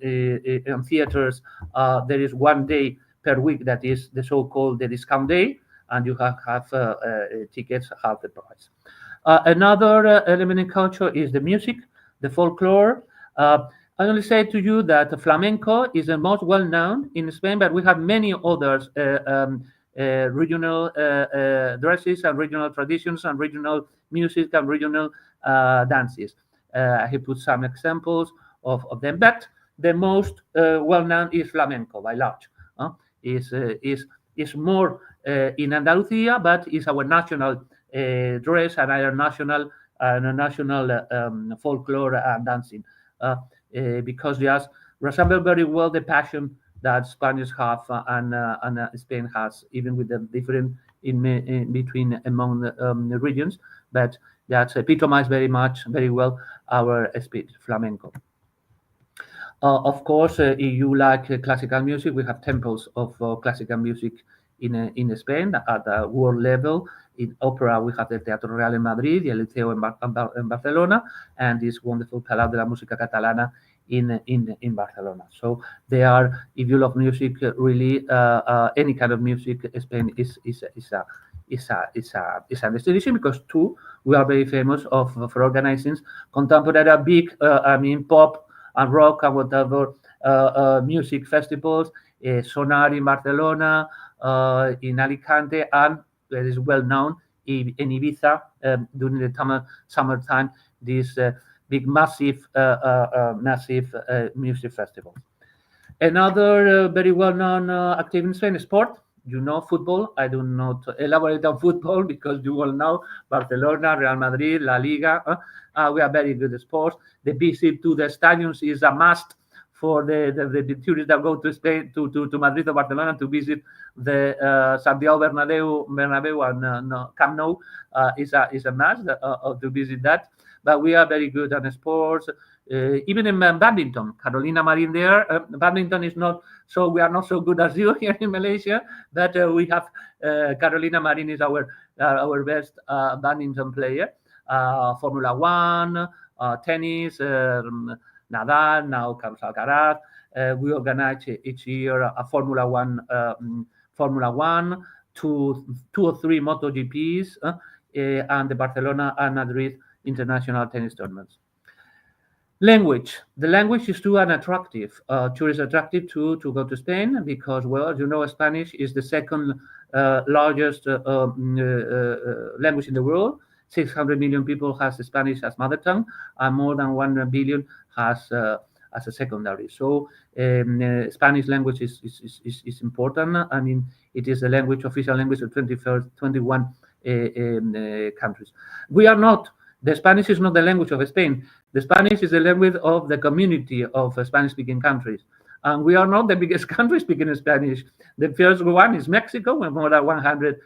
[SPEAKER 3] in theaters. There is 1 day per week that is the so-called the discount day, and you have tickets half the price. Another element in culture is the music, the folklore. I only say to you that flamenco is the most well-known in Spain, but we have many others, regional dresses and regional traditions and regional music and regional dances. I have put some examples of them, but the most well-known is flamenco by large. Is more in Andalusia, but is our national dress and our national folklore and dancing, because just resemble very well the passion that Spaniards have and Spain has, even with the different in between among the regions, but that epitomize very well our speech flamenco. Of course, if you like classical music, we have temples of classical music in Spain at the world level. In opera, we have the Teatro Real in Madrid, the Liceo in Barcelona, and this wonderful Palau de la Música Catalana in Barcelona. So they are, if you love music, really any kind of music, Spain is a destination because too we are very famous of for organizing contemporary big, pop and rock and whatever music festivals, Sonar in Barcelona, in Alicante, and it is well known in Ibiza during the summertime. This big, massive music festival. Another very well-known activity in Spain is sport. You know football. I do not elaborate on football because you all know Barcelona, Real Madrid, La Liga. We are very good at sports. The visit to the stadiums is a must for the tourists that go to Spain, to Madrid or Barcelona to visit the Santiago Bernabeu and Camp Nou is a must to visit that. But we are very good at sports. Even in badminton, Carolina Marin there. Badminton is not so we are not so good as you here in Malaysia, but we have Carolina Marin is our best badminton player. Formula One, tennis, Nadal, now Carlos Alcaraz. We organize each year a Formula One, two or three MotoGPs, and the Barcelona and Madrid international tennis tournaments. Language. The language is too unattractive. Tourists attractive to go to Spain because, well, as you know, Spanish is the second largest language in the world. 600 million people has Spanish as mother tongue, and more than 1 billion has as a secondary. So Spanish language is important. I mean, it is the language, official language of 21 countries. We are not. The Spanish is not the language of Spain. The Spanish is the language of the community of Spanish-speaking countries. And we are not the biggest country speaking Spanish. The first one is Mexico, with more than 100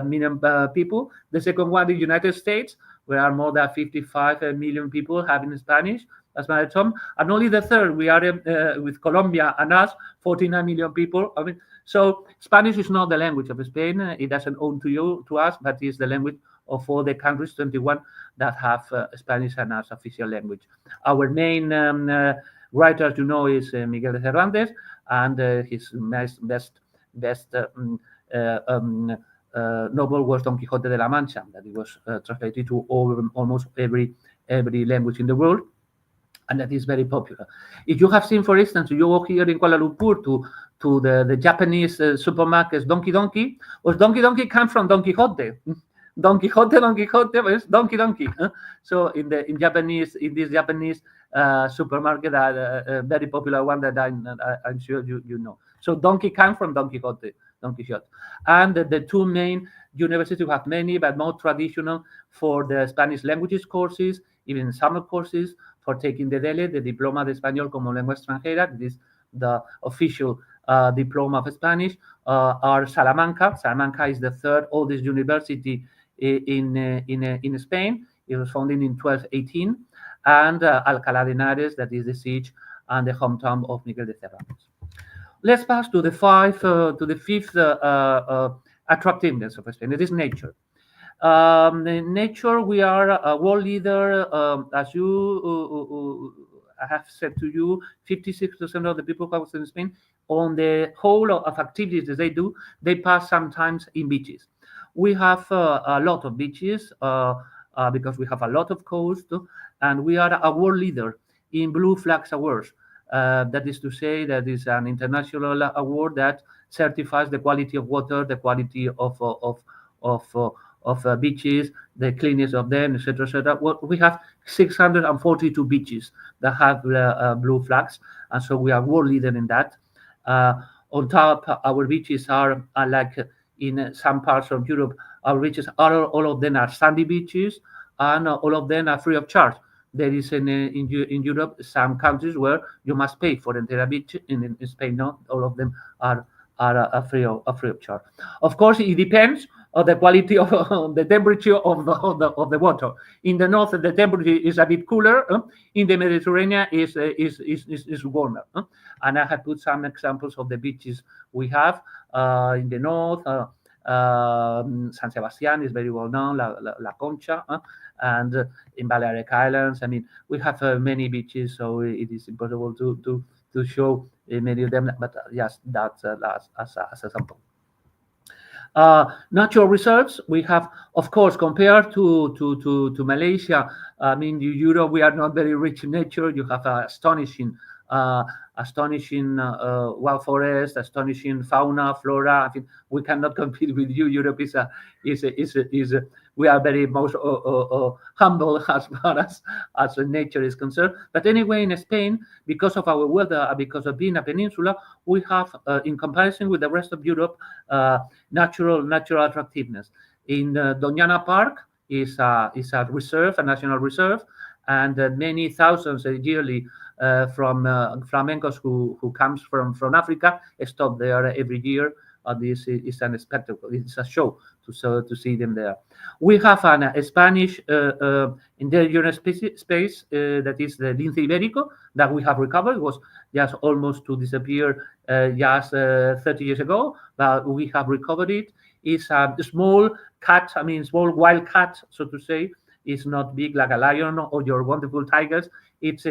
[SPEAKER 3] million people. The second one is United States, where are more than 55 million people having Spanish as mother tongue. And only the third, we are with Colombia and us, 49 million people. I mean, so Spanish is not the language of Spain. It doesn't own to us, but it's the language of all the countries, 21, that have Spanish as official language. Our main writer, as you know, is Miguel de Cervantes, and his best novel was Don Quixote de la Mancha, that it was translated to almost every language in the world, and that is very popular. If you have seen, for instance, you go here in Kuala Lumpur to the Japanese supermarkets, Donkey Donkey, was Donkey Donkey come from Don Quixote. Don Quixote is donkey. So in this Japanese supermarket, a very popular one that I'm sure you know. So donkey comes from Don Quixote. And the two main universities, we have many, but more traditional for the Spanish languages courses, even summer courses for taking the DELE, the Diploma de Español como Lengua Extranjera. This is the official diploma of Spanish. Are Salamanca. Salamanca is the third oldest university in Spain. It was founded in 1218, and Alcalá de Henares, that is the siege and the hometown of Miguel de Cervantes. Let's pass to the fifth attractiveness of Spain. It is nature. Nature, we are a world leader, as I have said to you, 56% of the people who are in Spain, on the whole of activities that they do, they pass sometimes in beaches. We have a lot of beaches because we have a lot of coast, and we are a world leader in Blue Flags Awards. That is to say, that is an international award that certifies the quality of water, the quality of beaches, the cleanness of them, etc., etc. Well, we have 642 beaches that have blue flags, and so we are world leader in that. On top, our beaches are like in some parts of Europe. Our beaches are all of them are sandy beaches, and all of them are free of charge. There is in Europe some countries where you must pay for the entire beach. In Spain, not all of them are free of charge. Of course, it depends the quality of the temperature of the water. In the north, the temperature is a bit cooler. In the Mediterranean, is warmer. And I have put some examples of the beaches we have in the north. San Sebastian is very well known, La Concha, and in Balearic Islands. I mean, we have many beaches, so it is impossible to show many of them. But yes, that's as a sample. Natural reserves, we have, of course, compared to Malaysia. I mean, Europe, we are not very rich in nature. You have astonishing wild forest, astonishing fauna, flora. I think we cannot compete with you. Europe is we are very most humble as far as nature is concerned. But anyway, in Spain, because of our weather, because of being a peninsula, we have, in comparison with the rest of Europe, natural attractiveness. In Doñana Park is a reserve, a national reserve, and many thousands yearly from flamencos who comes from Africa stop there every year. This is a spectacle. It's a show to see them there. We have a Spanish endangered space that is the lince ibérico that we have recovered. It was just almost to disappear just 30 years ago, but we have recovered it. It's a small cat, I mean, small wild cat, so to say. It's not big like a lion or your wonderful tigers. It's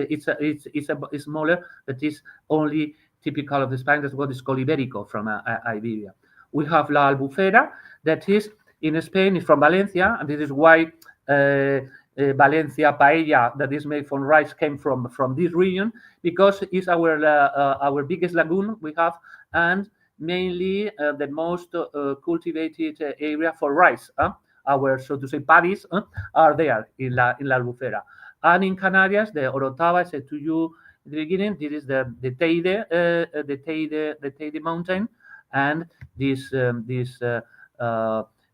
[SPEAKER 3] smaller, but it's only typical of the Spanish. That's what is called Iberico from Iberia. We have La Albufera, that is in Spain, is from Valencia, and this is why Valencia paella that is made from rice came from this region, because it's our biggest lagoon we have, and mainly the most cultivated area for rice. Our, so to say, paddies are there in La Albufera. And in Canarias, the Orotava, I said to you at the beginning, this is the Teide mountain, and this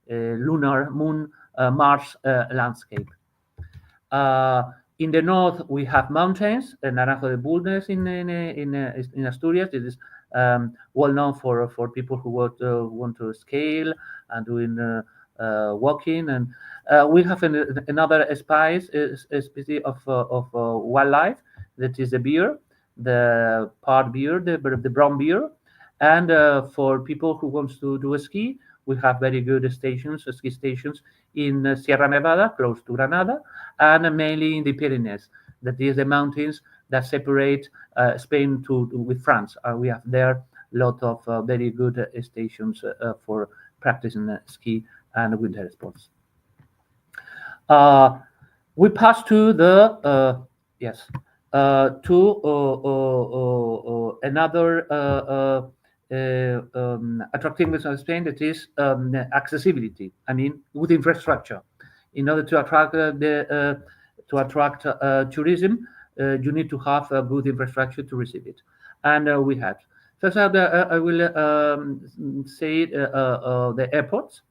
[SPEAKER 3] lunar moon Mars landscape. In the north, we have mountains, Naranjo de Bulnes in Asturias. This is well known for people who want to scale and doing walking. And we have another species of wildlife, that is the bear, the part bear, the brown bear. And for people who wants to do a ski, we have very good ski stations in Sierra Nevada, close to Granada, and mainly in the Pyrenees. That is the mountains that separate Spain with France. We have there a lot of very good stations for practicing ski and winter sports. We pass to the another attractiveness of Spain, that is accessibility. I mean, with infrastructure. In order to attract tourism, you need to have a good infrastructure to receive it, and we have. First, I will say the airports.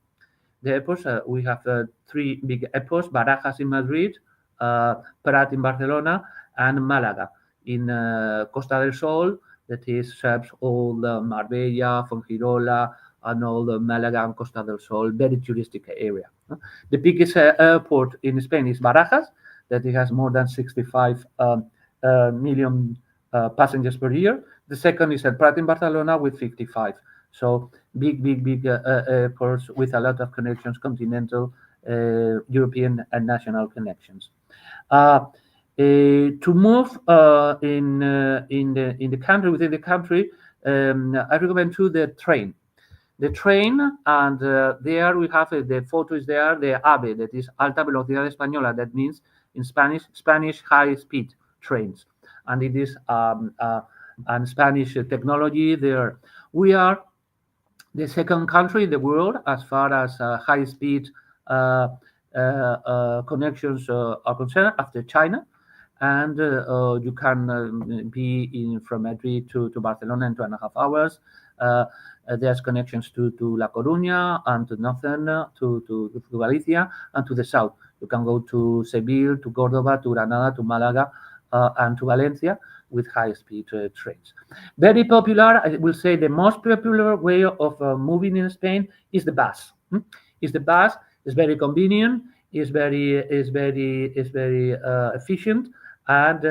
[SPEAKER 3] The airports, we have 3 big airports: Barajas in Madrid, Prat in Barcelona, and Malaga in Costa del Sol. That is serves all the Marbella, Fuengirola, and all the Malaga and Costa del Sol, very touristic area. The biggest airport in Spain is Barajas, that it has more than 65 million passengers per year. The second is El Prat in Barcelona with 55. So big airports with a lot of connections, continental, European, and national connections. To move in the country, within the country, I recommend the train. The train, and there we have the photo is there, the AVE, that is Alta Velocidad Española, that means in Spanish high-speed trains, and it is and Spanish technology there. We are the second country in the world as far as high-speed connections are concerned, after China. And you can be from Madrid to Barcelona in 2.5 hours. There's connections to La Coruña and to northern, to Galicia, and to the south. You can go to Seville, to Cordoba, to Granada, to Malaga, and to Valencia with high-speed trains. Very popular, I will say the most popular way of moving in Spain is the bus. is the bus. It's very convenient. It's very efficient, and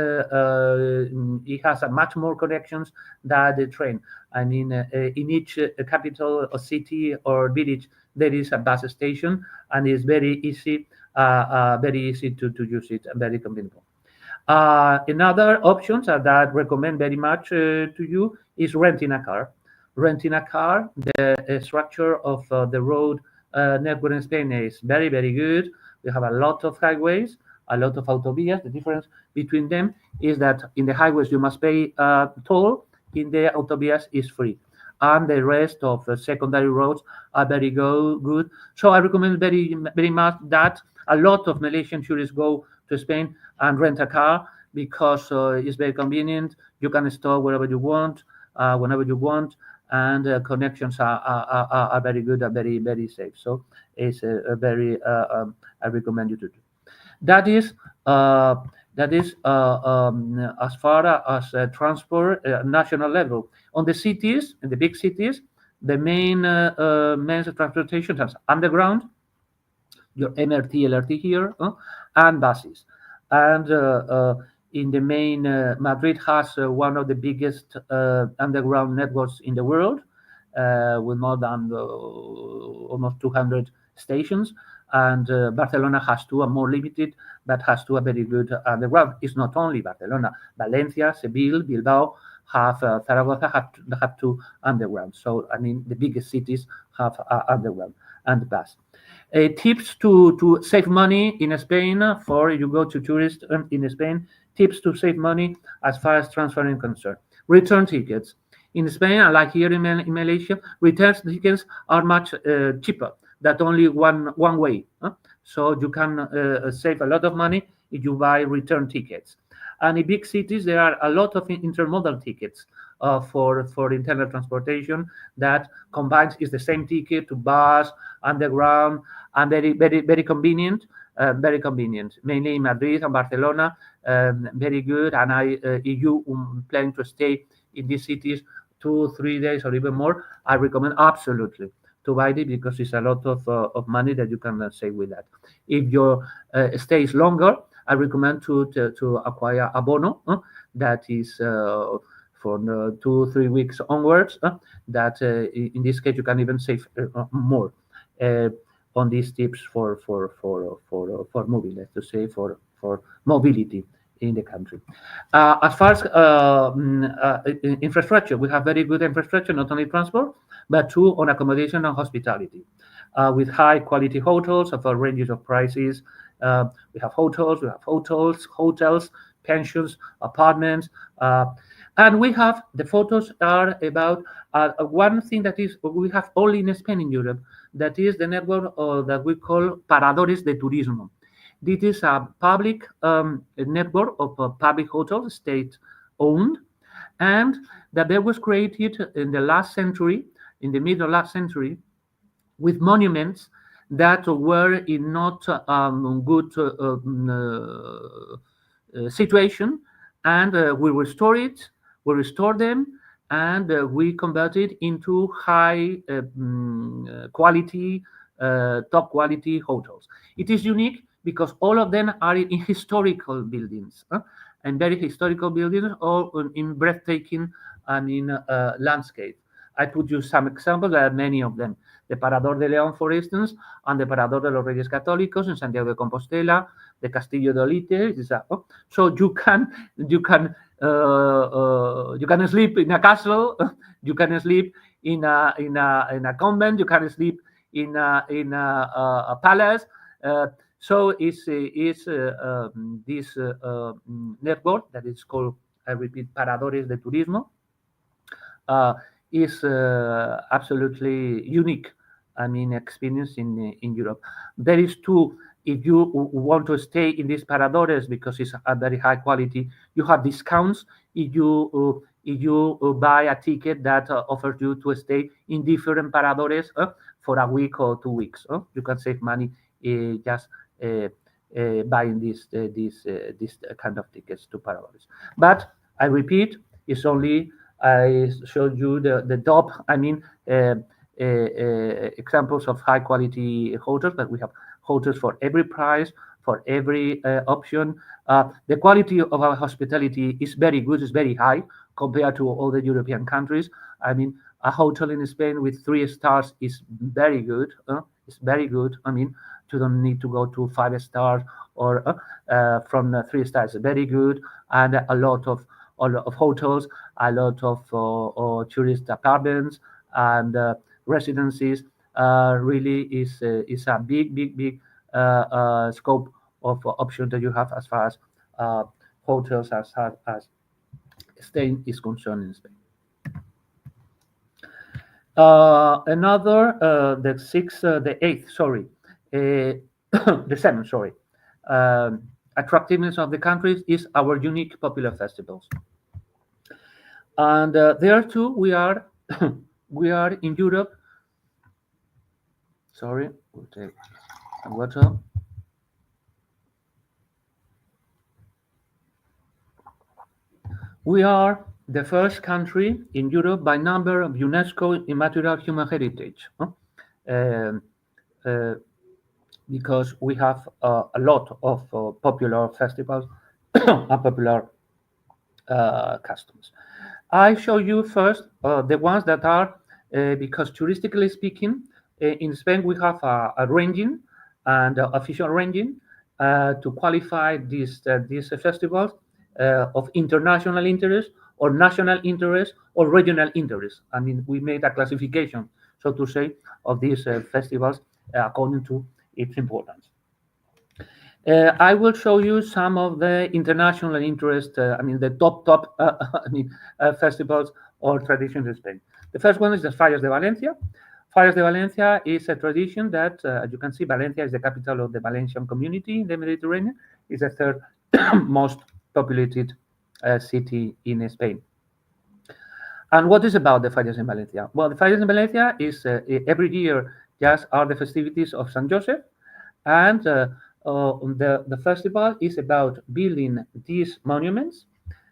[SPEAKER 3] it has a much more connections than the train. I mean, in each capital or city or village, there is a bus station, and it's very easy to use it and very convenient. Another options that I recommend very much to you is renting a car. Renting a car, the structure of the road network in Spain is very good. We have a lot of highways, a lot of autovías. The difference between them is that in the highways you must pay toll, in the autovías is free. And the rest of the secondary roads are good. So I recommend very much that a lot of Malaysian tourists go to Spain and rent a car because it's very convenient. You can stop wherever you want, whenever you want, and connections are very good, are very safe. So it's a very I recommend you to do. That is uh, as far as transport national level. On the cities, in the big cities, the means of transportation has underground, your MRT, LRT here, and buses. And in the main, Madrid has one of the biggest underground networks in the world, with more than almost 200 stations. And Barcelona has two, are more limited, but has two, a very good underground. It's not only Barcelona, Valencia, Seville, Bilbao have, Zaragoza have two underground. So I mean, the biggest cities have underground and bus. Tips to save money in Spain for you go to tourist in Spain. Tips to save money as far as transferring concerned. Return tickets. In Spain, like here in Malaysia, return tickets are much cheaper. That only one way. So you can save a lot of money if you buy return tickets. And in big cities, there are a lot of intermodal tickets for internal transportation that combines is the same ticket to bus, underground, and very convenient. Very convenient, mainly in Madrid and Barcelona. Very good. And if you plan to stay in these cities 2 3 days or even more, I recommend absolutely to buy it because it's a lot of money that you can save with that. If your stay is longer, I recommend to acquire a bono that is for 2 3 weeks onwards. That in this case you can even save more uh, on these tips for moving, let's just say for mobility in the country. As far as infrastructure, we have very good infrastructure, not only transport, but too on accommodation and hospitality, with high quality hotels of a range of prices. We have hotels, pensions, apartments, and we have the photos are about one thing that is we have only in Spain in Europe, that is the network that we call Paradores de Turismo. This is a public network of public hotels, state owned, and that was created in the last century, in the middle of last century, with monuments that were in not good situation, and we restore them, and we convert it into high quality, top quality hotels. It is unique because all of them are in historical buildings, and very historical buildings, all in breathtaking and in landscape. I put you some examples. There are many of them. The Parador de León, for instance, and the Parador de los Reyes Católicos in Santiago de Compostela, the Castillo de Olite. So you can sleep in a castle, you can sleep in a convent, you can sleep in a palace. So it's this network that is called, I repeat, Paradores de Turismo, uh, is absolutely unique. I mean, experience in Europe. There is two. If you want to stay in these paradores because it's a very high quality, you have discounts. If you buy a ticket that offers you to stay in different paradores for a week or 2 weeks, you can save money just buying this kind of tickets to paradores. But I repeat, it's only I showed you the top. I mean, examples of high quality hotels, but we have hotels for every price, for every option. The quality of our hospitality is very good, is very high compared to all the European countries. I mean, a hotel in Spain with 3 stars is very good. It's very good. I mean, you don't need to go to 5 stars or from 3 stars. Very good, and a lot of hotels, a lot of tourist apartments and residencies. Really is a big scope of options that you have as far as uh, hotels as staying is concerned in Spain. The eighth, sorry, the seventh, sorry. Attractiveness of the countries is our unique popular festivals, and there too we are we are in Europe. Sorry, we'll take water. We are the first country in Europe by number of UNESCO immaterial human heritage. Um, uh, because we have a lot of popular festivals and popular customs. I show you first the ones that are, because touristically speaking, in Spain we have a ranking and official ranking to qualify these festivals of international interest or national interest or regional interest. I mean, we made a classification, so to say, of these festivals according to its importance. I will show you some of the international interest, I mean, the top I mean, festivals or traditions in Spain. The first one is the Fallas de Valencia. Fallas de Valencia is a tradition that, as you can see, Valencia is the capital of the Valencian community in the Mediterranean. It's the third most populated city in Spain. And what is about the Fallas in Valencia? Well, the Fallas in Valencia is every year just are the festivities of San Joseph, and the festival is about building these monuments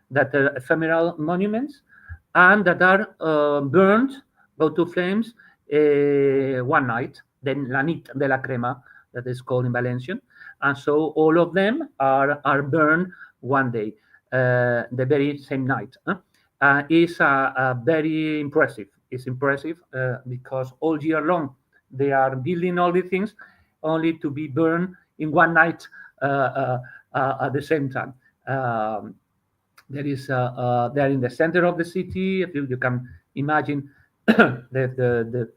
[SPEAKER 3] that are ephemeral monuments and that are burned, go to flames one night, then la nit de la crema, that is called in Valencian. And so all of them are burned one day, the very same night. Is very impressive. It's impressive because all year long they are building all the things only to be burned in one night at the same time. They're in the center of the city. If you can imagine, the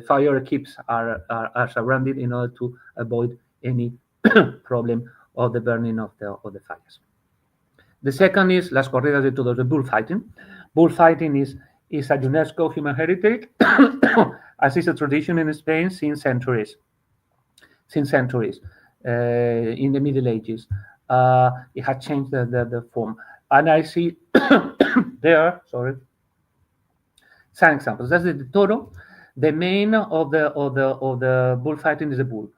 [SPEAKER 3] fire keeps are surrounded in order to avoid any problem of the burning of the fires. The second is Las Corridas de Toros, the bullfighting. Bullfighting is a UNESCO human heritage, as is a tradition in Spain since centuries. In the Middle Ages. It had changed the form. And I see there, sorry, some examples. That's the toro. The main of the bullfighting is the bull.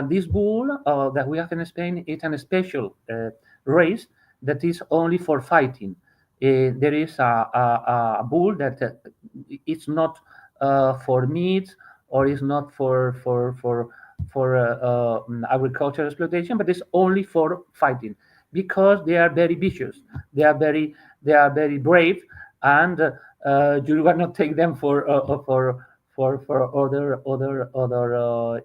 [SPEAKER 3] This bull that we have in Spain is a special race that is only for fighting. There is a bull that it's not for meat or is not for agricultural exploitation, but it's only for fighting because they are very vicious. They are very brave, and you cannot take them for other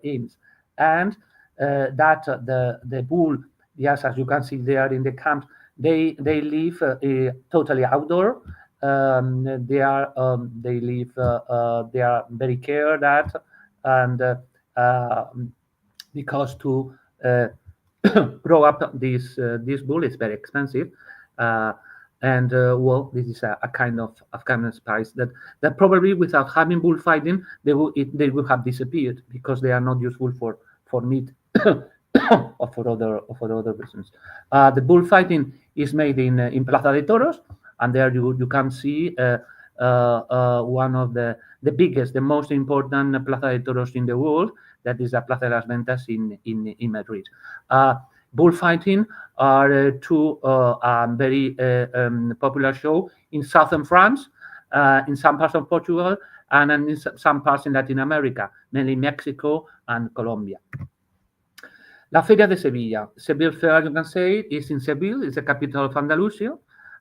[SPEAKER 3] aims. And that the bull, yes, as you can see there in the camps, they live totally outdoor. They live. They are very cared at, and uh, because to grow up this bull is very expensive. Uh, and well, this is a kind of Afghan spice that probably without having bullfighting they would have disappeared because they are not useful for meat or for other reasons. The bullfighting is made in Plaza de Toros, and there you can see one of the biggest, the most important Plaza de Toros in the world. That is the Plaza de las Ventas in Madrid. Bullfighting are two very popular show in southern France, in some parts of Portugal, and in some parts in Latin America, mainly Mexico and Colombia. La Feria de Sevilla, Seville Fair, you can say, is in Seville, it's the capital of Andalusia,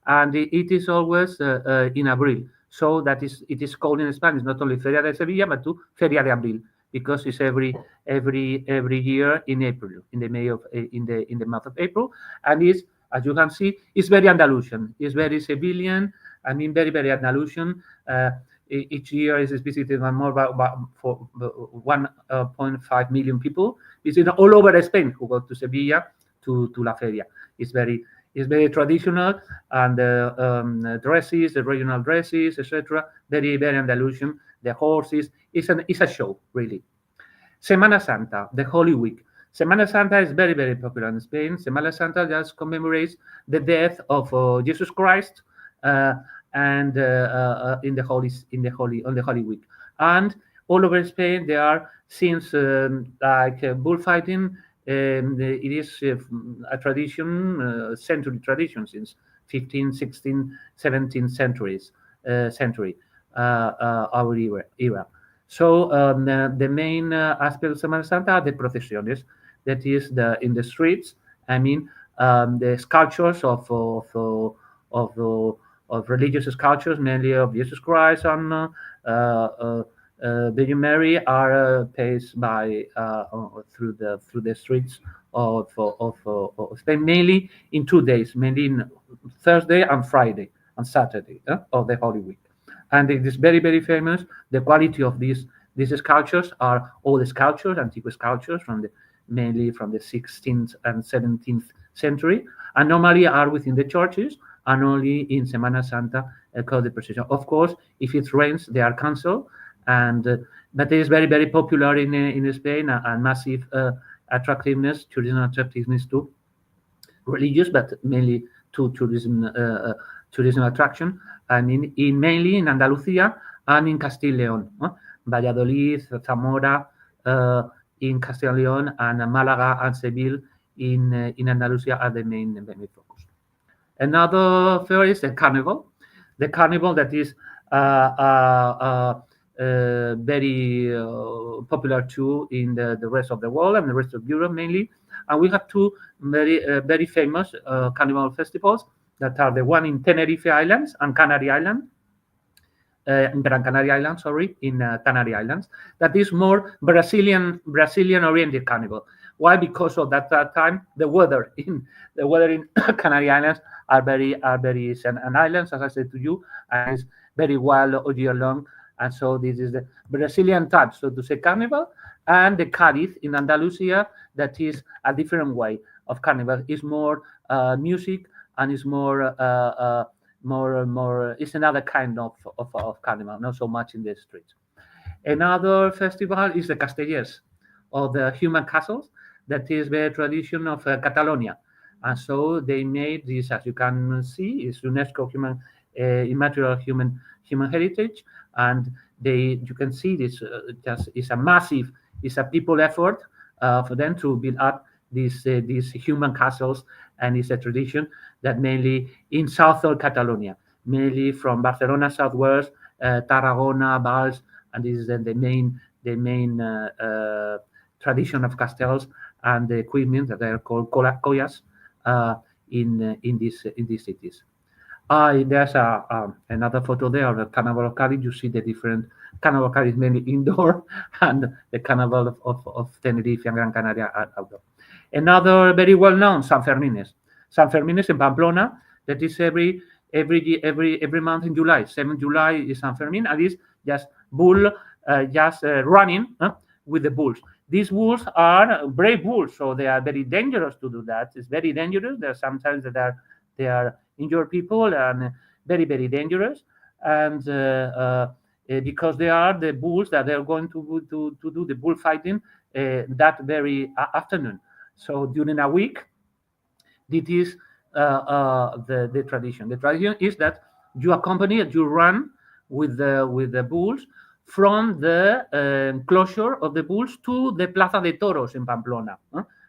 [SPEAKER 3] and it is always in Abril. So it is called in Spanish not only Feria de Sevilla, but to Feria de Abril, because it's every year in April, in the May of in the month of April, and is, as you can see, it's very Andalusian, it's very Sevillian. I mean, very Andalusian. Each year is visited by more for 1.5 million people. It's all over Spain who go to Sevilla to La Feria. It's very traditional, and dresses, the regional dresses, etc. Very Andalusian. The horses. It's a show, really. Semana Santa, the Holy Week. Semana Santa is very popular in Spain. Semana Santa just commemorates the death of Jesus Christ, and on the Holy Week. And all over Spain, there are scenes like bullfighting. It is a tradition, century tradition since 15th, 16th, 17th century, our era. So the main aspect of Semana Santa are the procesiones, that is in the streets. I mean, the sculptures of religious sculptures, mainly of Jesus Christ and Virgin Mary, are paced by through the streets of Spain, mainly in 2 days, mainly in Thursday and Friday and Saturday of the Holy Week. And it is very famous. The quality of these sculptures are all the sculptures, antique sculptures mainly from the 16th and 17th century, and normally are within the churches, and only in Semana Santa called the procession. Of course, if it rains, they are cancelled, and but it is very popular in Spain, and massive attractiveness, tourism attractiveness too, religious, but mainly to tourism attraction. I mean, mainly in Andalusia and in Castile Leon, Valladolid, Zamora, in Castile Leon, and Malaga and Seville in Andalusia are the main focus. Another fair is the carnival. The carnival that is very popular too in the rest of the world and the rest of Europe mainly. And we have two very famous carnival festivals that are the one in Tenerife Islands and Canary Island. In Gran Canaria Island, sorry, in Canary Islands. That is more Brazilian oriented carnival. Why? Because of that time the weather in Canary Islands are very and islands, as I said to you, and it's very wild all year long. And so this is the Brazilian type, so to say, carnival. And the Cádiz in Andalusia, that is a different way of carnival. It's more music, and it's more it's another kind of carnival, not so much in the streets. Another festival is the Castellers, or the human castles, that is the tradition of Catalonia. And so they made this, as you can see, is UNESCO human immaterial human heritage, and you can see this just is a massive, it's a people effort for them to build up these human castles, and it's a tradition that mainly in southern Catalonia, mainly from Barcelona southwards, Tarragona, Valls, and this is then the main tradition of castles and the equipment that are called collas in these cities. There's another photo there of the Carnival of Cádiz. You see the different Carnival of Cádiz, mainly indoor, and the Carnival of Tenerife and Gran Canaria are outdoor. Another very well known, San Fermines. San Fermines in Pamplona. That is every month in July. 7th July is San Fermin, and it's just running with the bulls. These bulls are brave bulls, so they are very dangerous to do that. It's very dangerous. There are sometimes that they are injure people, and very dangerous. And because they are the bulls that they are going to do the bullfighting that very afternoon. So during a week, this is the tradition. The tradition is that you run with the bulls from the closure of the bulls to the Plaza de Toros in Pamplona.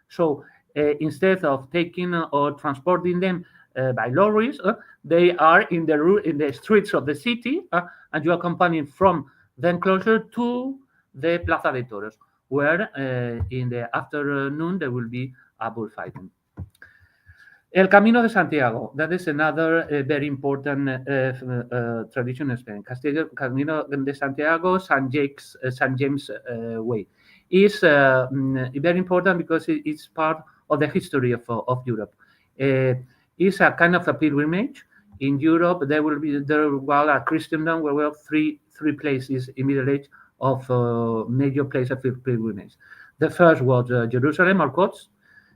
[SPEAKER 3] So instead of taking or transporting them by lorries, they are in the streets of the city, and you accompany from then closer to the Plaza de Toros, where in the afternoon there will be a bullfighting. El Camino de Santiago, that is another very important tradition in Spain. Camino de Santiago, San James Way, is very important because it's part of the history of Europe. It's a kind of a pilgrimage. In Europe, there while at Christendom, there were three places in Middle Age of major places of pilgrimage. The first was Jerusalem or Cots.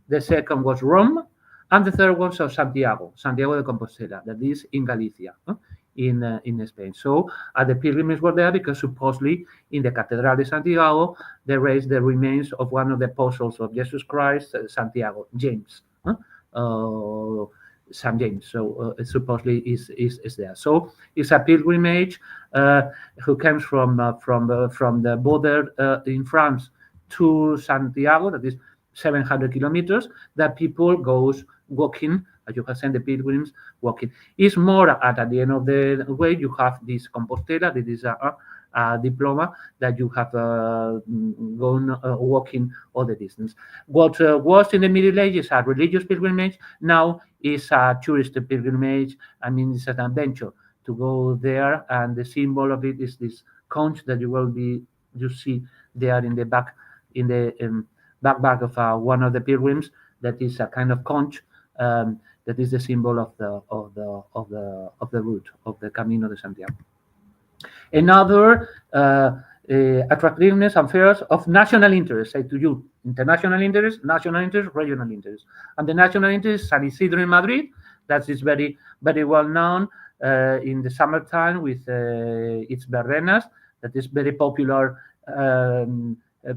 [SPEAKER 3] The second was Rome, and the third one was Santiago de Compostela, that is in Galicia, in Spain. So the pilgrims were there because supposedly in the Cathedral de Santiago they raised the remains of one of the apostles of Jesus Christ, Santiago, James. St. James, so supposedly is there. So it's a pilgrimage who comes from the border in France to Santiago, that is 700 kilometers, that people goes walking, as you have seen the pilgrims walking. It's more at the end of the way you have this Compostela, that is a diploma that you have gone walking all the distance. What was in the Middle Ages a religious pilgrimage, now is a tourist pilgrimage. I mean, it's an adventure to go there, and the symbol of it is this conch that you see there in the back, in the back of one of the pilgrims. That is a kind of conch. That is the symbol of the route of the Camino de Santiago. Another attractiveness and fairs of national interest, say to you, international interest, national interest, regional interest. And the national interest, San Isidro in Madrid, that is very, very well known in the summertime with its verbenas, that is very popular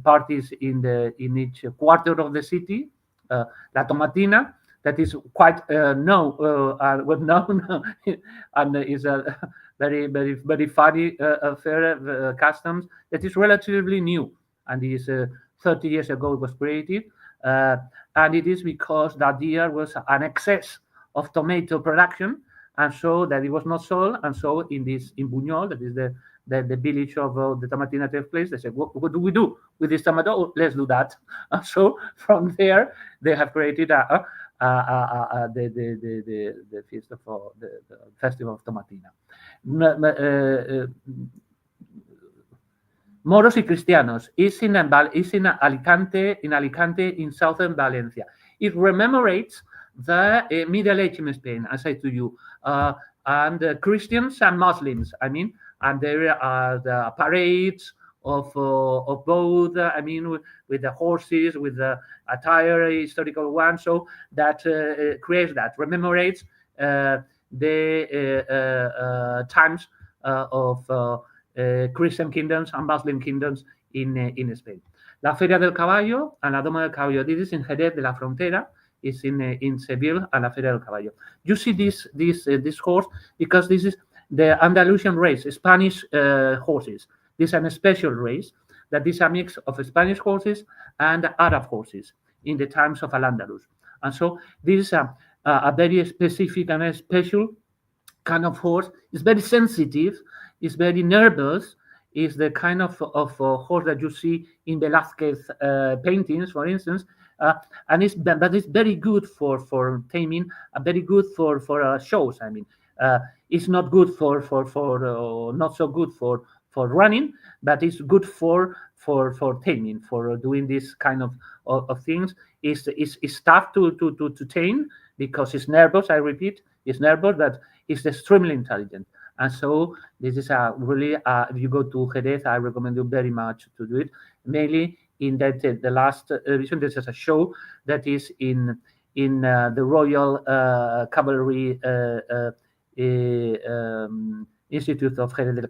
[SPEAKER 3] parties in each quarter of the city. La Tomatina, that is quite well known and is a very, very, very funny fair customs that is relatively new, and is 30 years ago it was created, and it is because that year was an excess of tomato production, and so that it was not sold, and so in Buñol, that is the village of the Tomatina takes place. They said, what do we do with this tomato? Oh, let's do that. And so from there, they have created the feast of the festival of Tomatina. Moros y Cristianos is in Alicante, in southern Valencia. It commemorates the Middle Age in Spain, I say to you, and Christians and Muslims. I mean, and there are the parades of both. I mean, with the horses, with the attire, historical one. So that creates that, commemorates the times of Christian kingdoms and Muslim kingdoms in Spain. La Feria del Caballo and la Doma del Caballo. This is in Jerez de la Frontera. It's in Seville and la Feria del Caballo. You see this horse because this is the Andalusian race, Spanish horses. This is a special race that is a mix of Spanish horses and Arab horses in the times of Al-Andalus. And so this is a very specific and a special kind of horse. It's very sensitive, it's very nervous, is the kind of horse that you see in Velázquez paintings, for instance, but it's very good for taming, very good for shows. I mean, it's not good for not so good for running, but it's good for taming, for doing this kind of things. It's tough to tame because it's nervous. I repeat, it's nervous, but it's extremely intelligent. And so this is a really, if you go to Jerez, I recommend you very much to do it. Mainly in that the last edition, this is a show that is in the Royal Cavalry Institute of Jerez de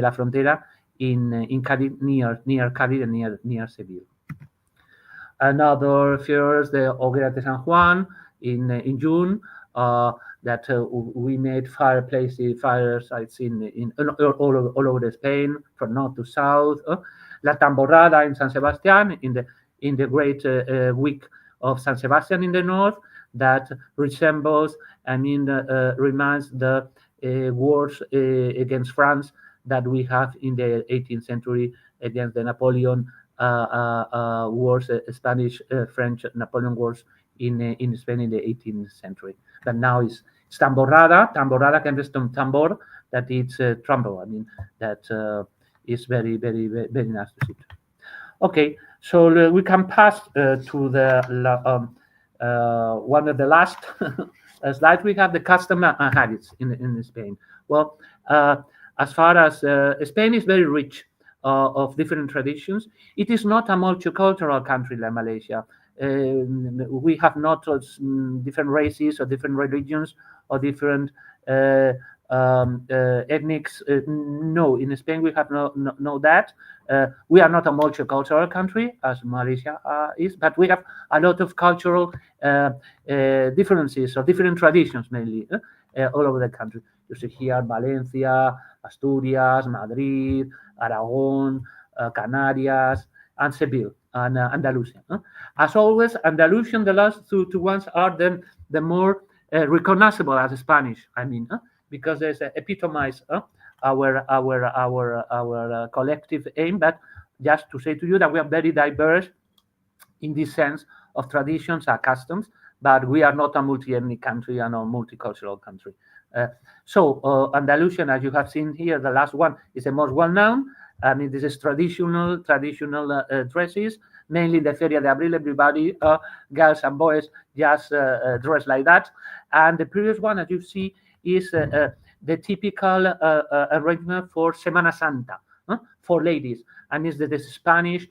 [SPEAKER 3] la Frontera in Cádiz, near Cádiz and near Seville. Another fairs, the Hoguera de San Juan in June. That we made fire sites in all over Spain, from north to south. La Tamborrada in San Sebastián, in the great week of San Sebastián in the north, that resembles, reminds the wars against France that we have in the 18th century against the Napoleon wars, Spanish, French Napoleon wars in Spain in the 18th century. But now it's tamborrada. Tamborrada comes from tambor, that it's trumpet. I mean, that is very, very, very, very nice to see. Okay, so we can pass to the one of the last slides. We have the custom and habits in Spain. Well, as far as Spain is very rich of different traditions, it is not a multicultural country like Malaysia. We have not different races or different religions or different ethnics. No, in Spain we have no that. We are not a multicultural country as Malaysia is, but we have a lot of cultural differences or different traditions, mainly all over the country. You see here Valencia, Asturias, Madrid, Aragon, Canarias, and Seville, and Andalusia. As always, Andalusian, the last two ones are the more recognizable as Spanish. I mean, because they epitomize our collective aim. But just to say to you that we are very diverse in this sense of traditions and customs, but we are not a multi-ethnic country and a multicultural country. So Andalusian, as you have seen here, the last one is the most well-known. I mean, this is traditional dresses, mainly in the Feria de Abril. Everybody, girls and boys, just dress like that. And the previous one, as you see, is the typical arrangement for Semana Santa, for ladies, and is the Spanish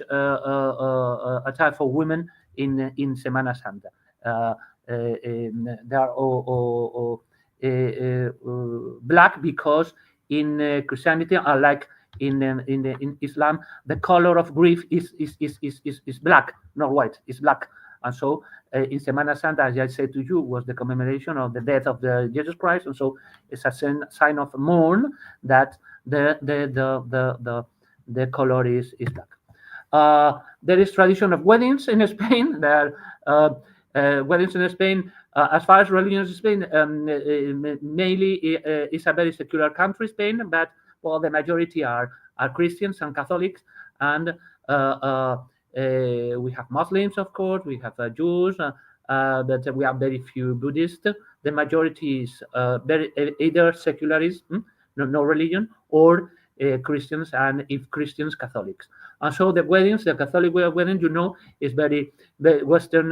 [SPEAKER 3] attire for women in Semana Santa. They are all black because in Christianity, unlike in Islam, the color of grief is black, not white. It's black, and so in Semana Santa, as I said to you, was the commemoration of the death of the Jesus Christ, and so it's a sign of mourn that the color is black. There is tradition of weddings in Spain. There are weddings in Spain. As far as religion in Spain, mainly it's a very secular country, Spain, but well, the majority are Christians and Catholics, and we have Muslims, of course, we have Jews, but we have very few Buddhists. The majority is either secularism, no religion, or Christians, and if Christians, Catholics. And so the weddings, the Catholic wedding, is very Western.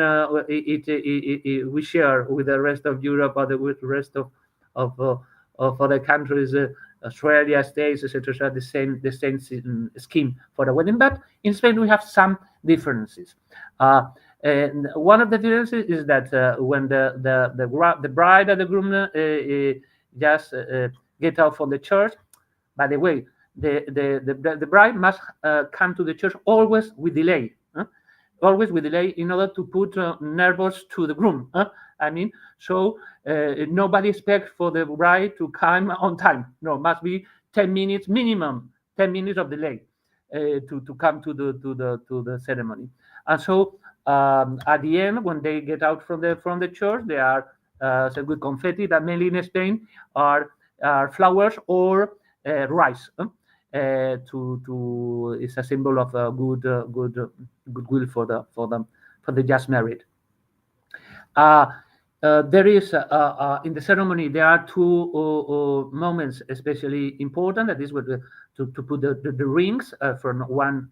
[SPEAKER 3] We share with the rest of Europe or with the rest of other countries, Australia, States, etc. The same scheme for the wedding. But in Spain, we have some differences. And one of the differences is that when the bride and the groom just get out from the church. By the way, the bride must come to the church always with delay. Always with delay in order to put nervous to the groom. I mean, so nobody expects for the bride to come on time. No, must be 10 minutes minimum, 10 minutes of delay to come to the ceremony. And so at the end, when they get out from the church, they are some good confetti that mainly in Spain are flowers or rice. It's a symbol of goodwill for the just married. There is in the ceremony there are two moments especially important. That is to put the rings from one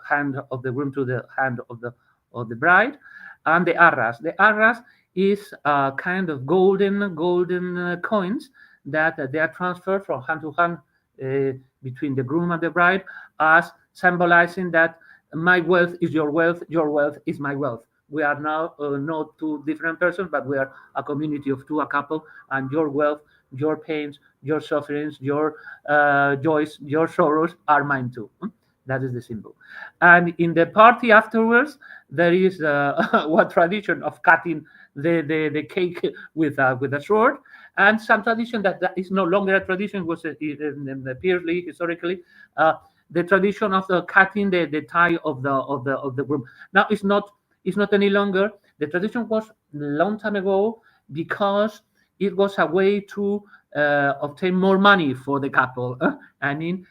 [SPEAKER 3] hand of the groom to the hand of the bride, and the arras. The arras is a kind of golden coins that they are transferred from hand to hand between the groom and the bride, as symbolizing that my wealth is your wealth is my wealth. We are now not two different persons, but we are a community of two, a couple, and your wealth, your pains, your sufferings, your joys, your sorrows are mine too. That is the symbol. And in the party afterwards, there is one tradition of cutting the cake with a sword, and some tradition that is no longer a tradition, was apparently historically the tradition of cutting the tie of the groom. Now it's not any longer. The tradition was a long time ago because it was a way to obtain more money for the couple. I mean,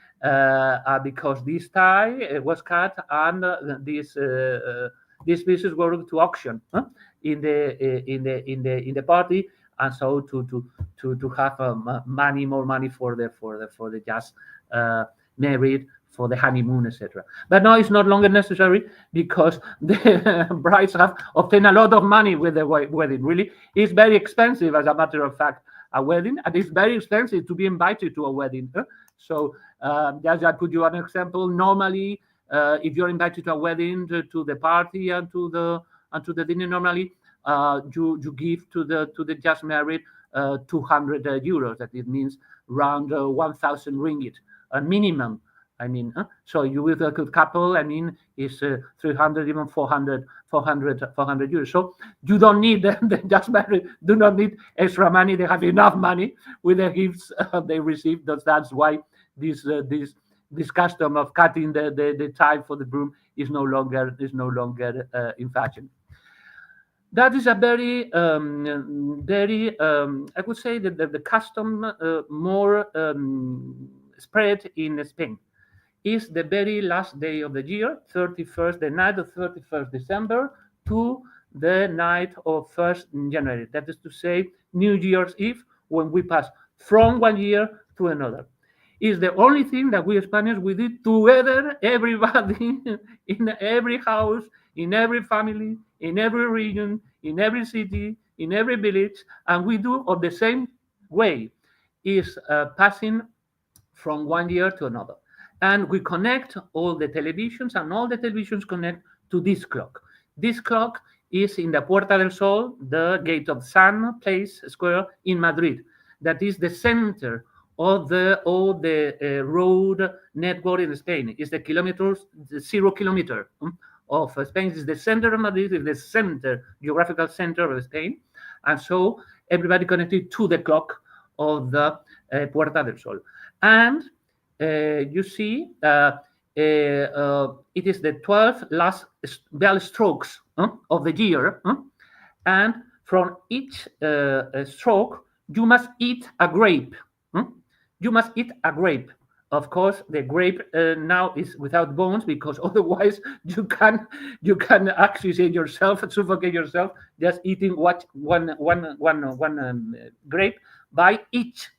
[SPEAKER 3] because this tie was cut and this pieces were to auction in the party, and so to have money, more money for the just married, for the honeymoon, etc. But now it's not longer necessary because the brides have obtained a lot of money with the wedding. Really, it's very expensive, as a matter of fact, a wedding, and it's very expensive to be invited to a wedding. So just I put you an example. Normally, if you're invited to a wedding, to the party and to the dinner, normally you give to the just married 200 euros. That it means around 1,000 ringgit, a minimum. I mean, so you with a good couple, I mean, is 300, even 400 euros. So you don't need the just married, do not need extra money. They have enough money with the gifts they receive. That's why this custom of cutting the tie for the broom is no longer in fashion. That is a very I would say that the custom more spread in Spain is the very last day of the year, 31st, the night of 31st December to the night of 1st January. That is to say, New Year's Eve, when we pass from one year to another. Is the only thing that we Spaniards we did together, everybody in every house, in every family, in every region, in every city, in every village, and we do of the same way, is passing from one year to another. And we connect all the televisions, and all the televisions connect to this clock. This clock is in the Puerta del Sol, the Gate of Sun Place Square in Madrid. That is the center of the road network in Spain. It's the 0 kilometer of Spain. It's the center of Madrid, is the center, geographical center of Spain. And so everybody connected to the clock of the Puerta del Sol. And you see, it is the 12 last bell strokes of the year. And from each stroke, you must eat a grape. You must eat a grape. Of course, the grape now is without bones, because otherwise you can asphyxiate yourself, suffocate yourself, just eating one grape by each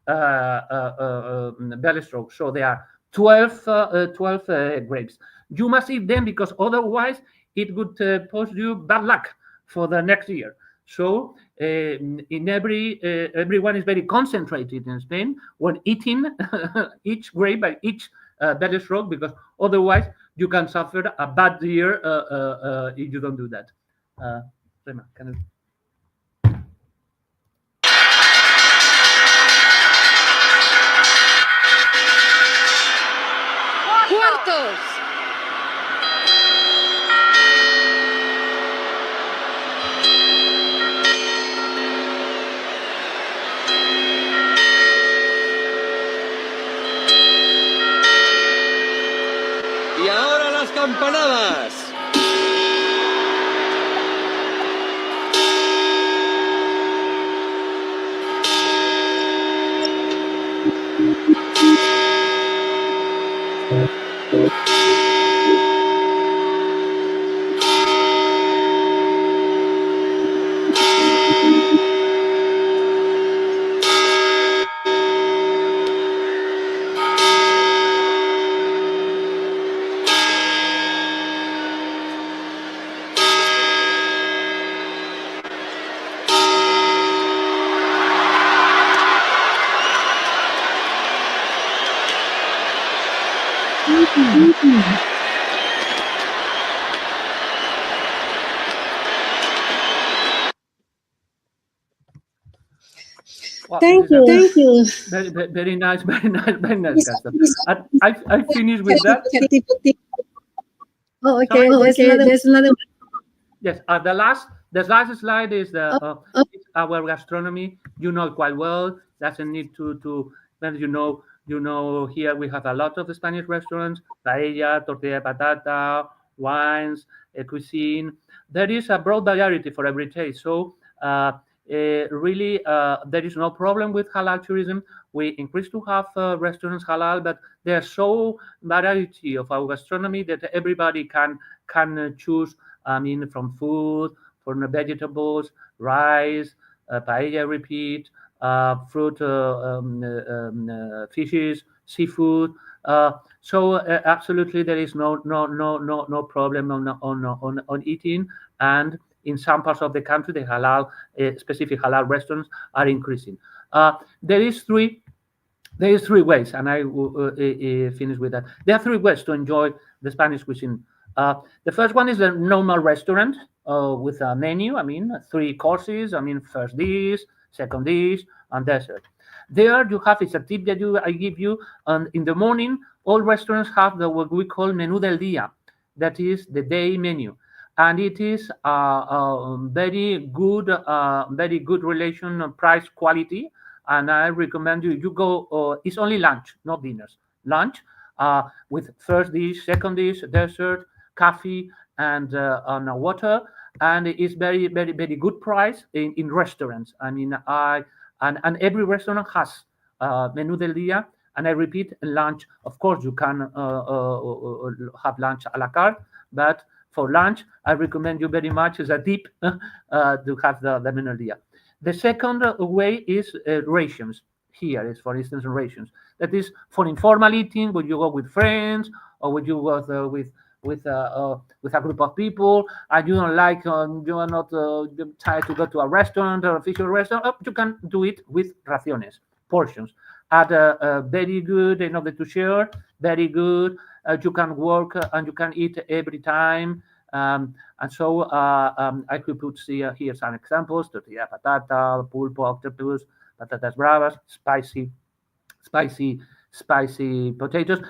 [SPEAKER 3] belly stroke. So there are 12 grapes. You must eat them, because otherwise it would pose you bad luck for the next year. So in everyone is very concentrated in Spain when eating each grape by each belly stroke, because otherwise you can suffer a bad year if you don't do that. Rema, can you...
[SPEAKER 4] ¡Muertos!
[SPEAKER 5] Y ahora las campanadas.
[SPEAKER 3] Well,
[SPEAKER 1] Thank you.
[SPEAKER 3] very nice, custom. I finished with that.
[SPEAKER 1] Oh, okay. There's another one.
[SPEAKER 3] Yes, the last slide is is our gastronomy. You know it quite well. Doesn't need to. Then you know here we have a lot of Spanish restaurants: paella, tortilla de patata, wines, cuisine. There is a broad variety for every taste. So Really, there is no problem with halal tourism. We increase to have restaurants halal, but there's so variety of our gastronomy that everybody can choose. I mean, from food, from the vegetables, rice, paella, repeat, fruit, fishes, seafood. Absolutely, there is no problem on eating, and in some parts of the country, the halal specific halal restaurants are increasing. Uh, there is three there is three ways, and I will finish with that. There are three ways to enjoy the Spanish cuisine. The first one is a normal restaurant with a menu. I mean, three courses. I mean, first dish, second dish, and dessert. There you have, it's a tip that I give you. And in the morning, all restaurants have what we call menú del día, that is the day menu, and it is a very good relation price quality, and I recommend you go. It's only lunch, not dinners. Lunch with first dish, second dish, dessert, coffee, and water, and it's very good price in restaurants. I mean, and every restaurant has menu del día. And I repeat, lunch. Of course, you can have lunch a la carte, but for lunch, I recommend you very much as a tip to have the menu del día. The second way is rations. Here is, for instance, rations. That is for informal eating, when you go with friends or when you go with a group of people, and you don't like, you are not tired to go to a restaurant or a official restaurant. You can do it with raciones, portions, at a very good in order to share. Very good. You can work and you can eat every time. I could put here some examples: tortilla patata, pulpo, octopus, patatas bravas, spicy, spicy potatoes.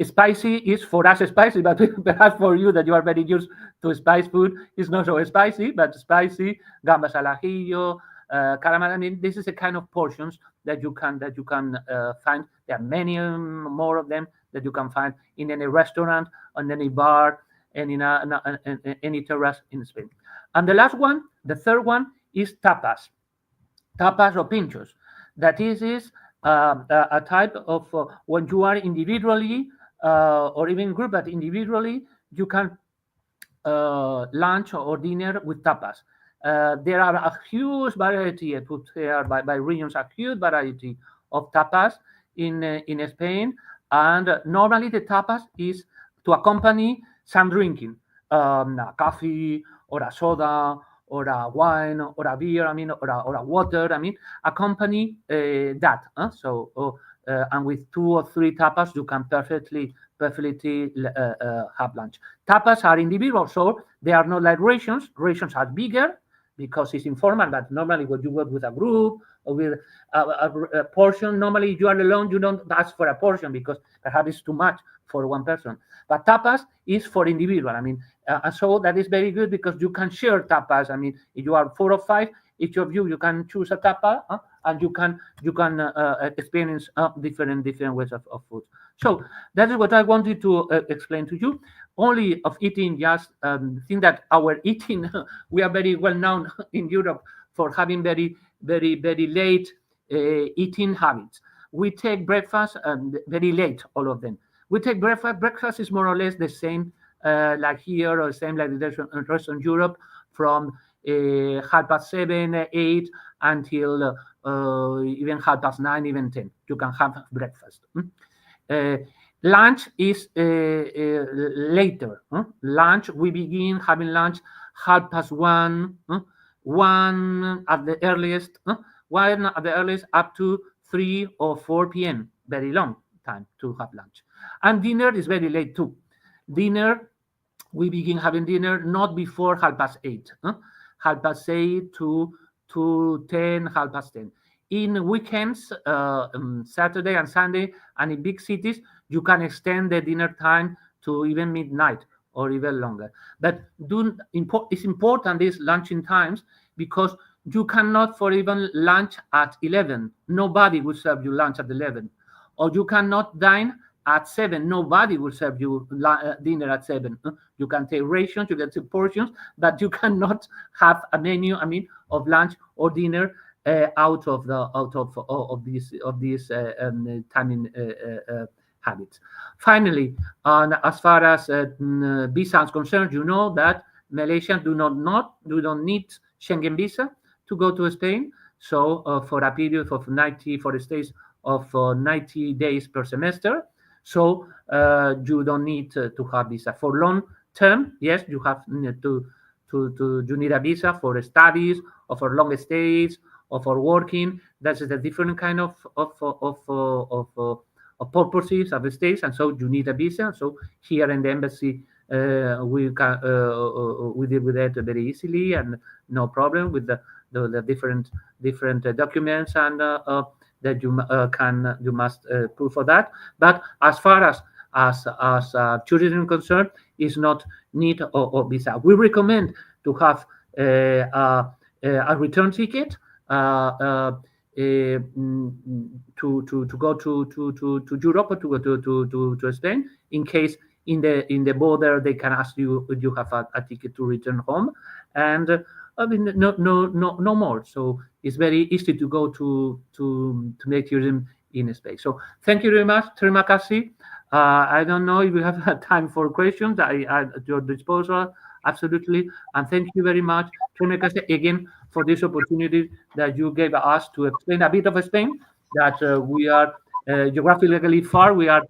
[SPEAKER 3] Spicy is for us spicy, but perhaps for you that you are very used to spice food, it's not so spicy, but spicy. Gambas al ajillo, calamari. I mean, this is a kind of portions that you can find. There are many more of them that you can find in any restaurant, on any bar, and in any terrace in Spain. And the last one, the third one, is tapas or pinchos. That is a type of when you are individually or even group, but individually you can lunch or dinner with tapas. There are a huge variety, I put here by regions, a huge variety of tapas in Spain, and normally the tapas is to accompany some drinking, a coffee or a soda or a wine or a beer, I mean, or a water, I mean, accompany that. And with two or three tapas, you can perfectly have lunch. Tapas are individual, so they are not like rations. Rations are bigger because it's informal, but normally when you work with a group or with a portion, normally you are alone, you don't ask for a portion because perhaps it's too much for one person. But tapas is for individual. I mean, and so that is very good because you can share tapas. I mean, if you are 4 or 5, each of you can choose a tapa, and you can experience different ways of food. So that is what I wanted to explain to you. Only of eating, just think that our eating, we are very well known in Europe for having very late eating habits. We take breakfast very late, all of them. We take breakfast. Breakfast is more or less the same like here, or same like the rest of Europe, from 7:30, 8 until even 9:30, even 10. You can have breakfast. Lunch is later. Lunch, we begin having lunch 1:30, 1 at the earliest, 1 at the earliest up to 3 or 4 p.m. Very long time to have lunch. And dinner is very late too. Dinner, we begin having dinner not before 8:30. 8:30 to 10, 10:30. In weekends, Saturday and Sunday, and in big cities, you can extend the dinner time to even midnight or even longer. But it's important, these lunching times, because you cannot for even lunch at 11. Nobody will serve you lunch at 11. Or you cannot dine at 7, nobody will serve you dinner at 7. You can take rations, you can take portions, but you cannot have a menu, of lunch or dinner out of these timing habits. Finally, as far as visa is concerned, you know that Malaysians do not need Schengen visa to go to Spain. So for a period of 90 for the stays of 90 days per semester. So you don't need to have visa for long term. Yes, you have you need a visa for studies or for long stays or for working. That's a different kind of purposes of stays, and so you need a visa. So here in the embassy, we deal with that very easily and no problem with the different documents and that you must prove for that. But as far as tourism concerned, is not need or visa. We recommend to have a return ticket to go to Europe or to go to Spain in case in the border they can ask you if you have a ticket to return home, and no more. So it's very easy to go to make tourism in Spain. So thank you very much. Terima kasih. I don't know if we have time for questions. I at your disposal, absolutely. And thank you very much, Terima kasih again for this opportunity that you gave us to explain a bit of Spain. That we are geographically far. We are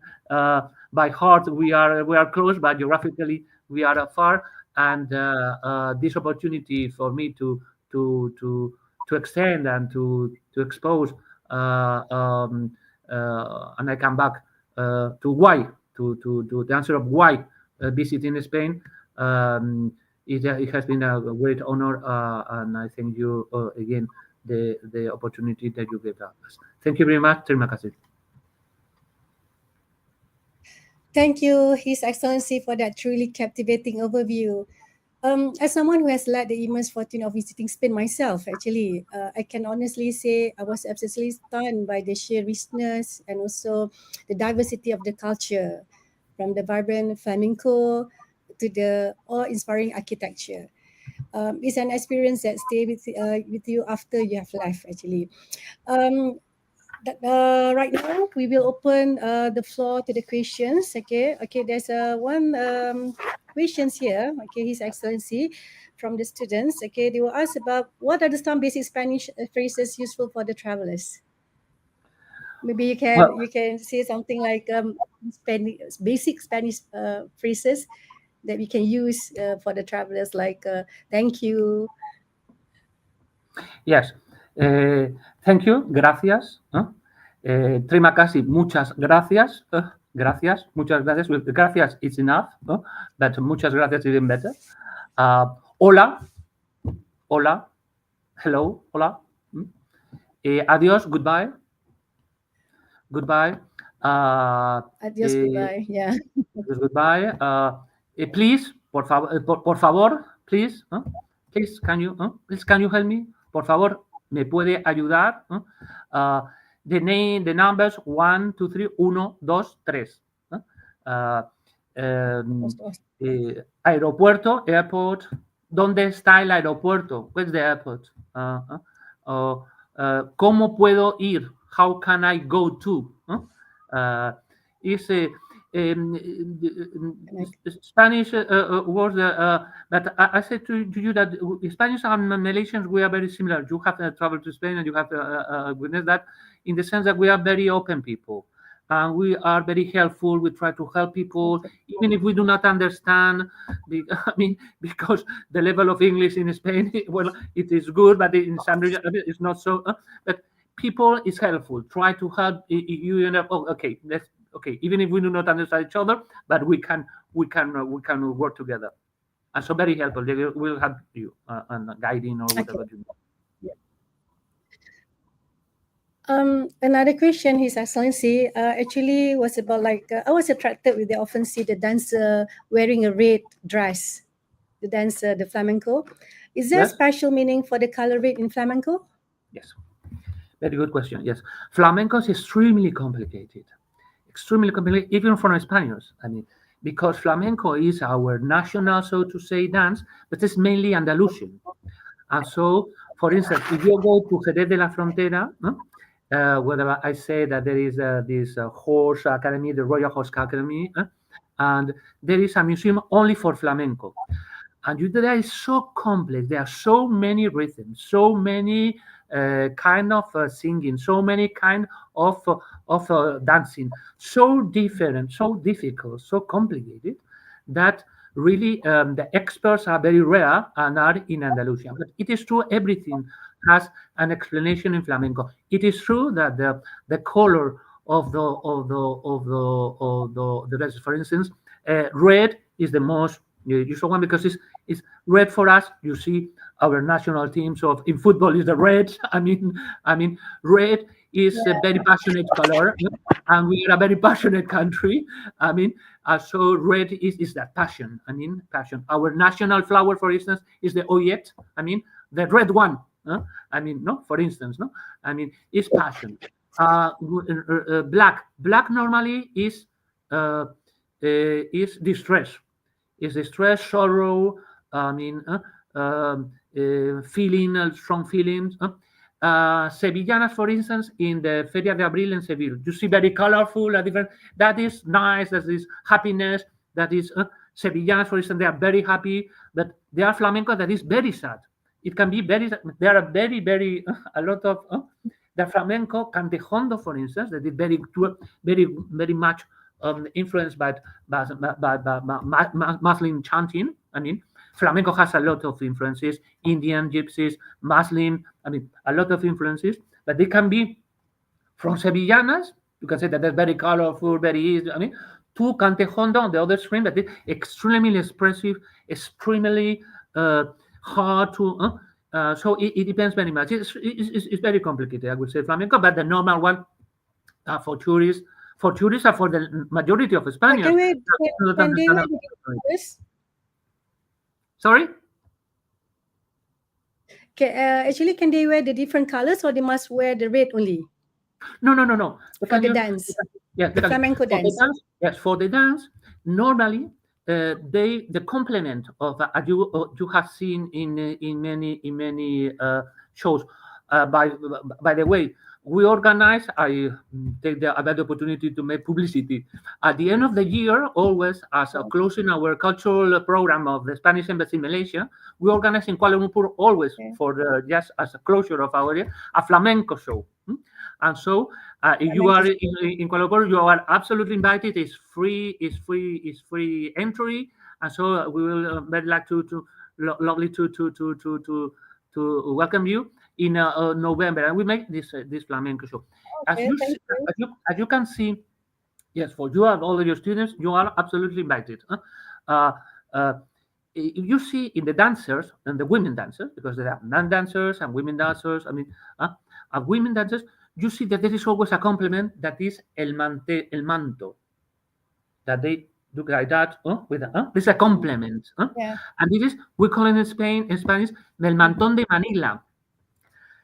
[SPEAKER 3] by heart we are close, but geographically we are far. And this opportunity for me to extend and to expose and I come back to why to the answer of why visiting Spain. It has been a great honor, and I thank you again the opportunity that you gave us. Thank you very much. Terima kasih.
[SPEAKER 1] Thank you, His Excellency, for that truly captivating overview. As someone who has led the immense fortune of visiting Spain myself, actually, I can honestly say I was absolutely stunned by the sheer richness and also the diversity of the culture, from the vibrant flamenco to the awe-inspiring architecture. It's an experience that stays with you after you have left, actually. Um, right now we will open the floor to the questions. Okay, there's one questions here. Okay, His Excellency, from the students. Okay, they will ask about what are some basic Spanish phrases useful for the travelers. Maybe you can say something like basic Spanish phrases that we can use for the travelers, like thank you.
[SPEAKER 3] Yes. Thank you. Gracias. Terima kasih. Muchas gracias. Gracias. Muchas gracias. Gracias is enough, but muchas gracias is even better. Hola. Hola. Hello. Hola. Adiós. Goodbye. Goodbye.
[SPEAKER 1] Adios, goodbye. Yeah.
[SPEAKER 3] Goodbye. Please, por favor, por favor, please, please, can you help me? Por favor, me puede ayudar. The numbers 1, 2, 3, 1, 2, 3. Aeropuerto, airport. ¿Dónde está el aeropuerto? Where's the airport? ¿Cómo puedo ir? How can I go to? Is Spanish words but I said to you that Spanish and Malaysians, we are very similar. You have traveled to Spain and you have witnessed that, in the sense that we are very open people. And we are very helpful. We try to help people, even if we do not understand. Because the level of English in Spain, well, it is good, but in some regions it's not so. But people is helpful. Try to help you. Okay, let's. Okay, even if we do not understand each other, but we can work together. And so very helpful. They will help you and guiding or whatever you need.
[SPEAKER 1] Another question, His Excellency, actually was about I was attracted with the often see the dancer wearing a red dress, the dancer, the flamenco. Is there a special meaning for the color red in flamenco?
[SPEAKER 3] Yes, very good question. Yes, flamenco is extremely complicated. extremely complicated, even for Spaniards. I mean, because flamenco is our national, so to say, dance, but it's mainly Andalusian. And so, for instance, if you go to Jerez de la Frontera, no? Where I say that there is this horse academy, the Royal Horse Academy, and there is a museum only for flamenco. And that is so complex. There are so many rhythms, so many kind of singing, so many kind of dancing, so different, so difficult, so complicated that really the experts are very rare and are in Andalusia. But it is true, everything has an explanation in flamenco. It is true that the color of the dress, for instance, red is the most usual one because it's red for us. You see our national teams of in football is the red. I mean, red is a very passionate color, and we are a very passionate country. I mean, so red is that passion. I mean, passion. Our national flower, for instance, is the oyet. I mean, the red one. I mean, no, for instance, no. I mean, is passion. Black normally is distress. Is distress, sorrow. I mean, feeling, strong feelings. Sevillanas, for instance, in the Feria de Abril in Seville, you see very colorful, different. That is nice. That is happiness. That is Sevillanas, for instance, they are very happy, but they are flamenco that is very sad. It can be very. There are very a lot of the flamenco cantejondo, for instance, that is very much influenced by Muslim chanting. I mean, flamenco has a lot of influences: Indian, Gypsies, Muslim. I mean, a lot of influences, but they can be from Sevillanas. You can say that they're very colorful, very easy. I mean, to cantejondo on the other extreme, but it's extremely expressive, extremely hard to. So it depends very much. It's very complicated, I would say, flamenco, but the normal one for tourists and for the majority of Spaniards.
[SPEAKER 1] Can they wear the colors?
[SPEAKER 3] Sorry?
[SPEAKER 1] Actually, can they wear the different colors, or they must wear the red only?
[SPEAKER 3] No.
[SPEAKER 1] For the dance.
[SPEAKER 3] Yes,
[SPEAKER 1] the flamenco dance.
[SPEAKER 3] Yes, for the dance, normally the complement of you have seen in many shows. By the way, we organize. I take the opportunity to make publicity at the end of the year. Always as a closing our cultural program of the Spanish Embassy in Malaysia, we organize in Kuala Lumpur always for just as a closure of our year a flamenco show. And so, if you are in Kuala Lumpur, you are absolutely invited. It's free entry, and so we will very like lovely to welcome you in November, and we make this flamenco show. As you can see, yes, for you and all of your students, you are absolutely invited. You see in the dancers and the women dancers, because there are men dancers and women dancers. I mean, women dancers. You see that there is always a complement that is el manto, that they look like that with this is a complement, and this is we call it in Spanish el mantón de Manila,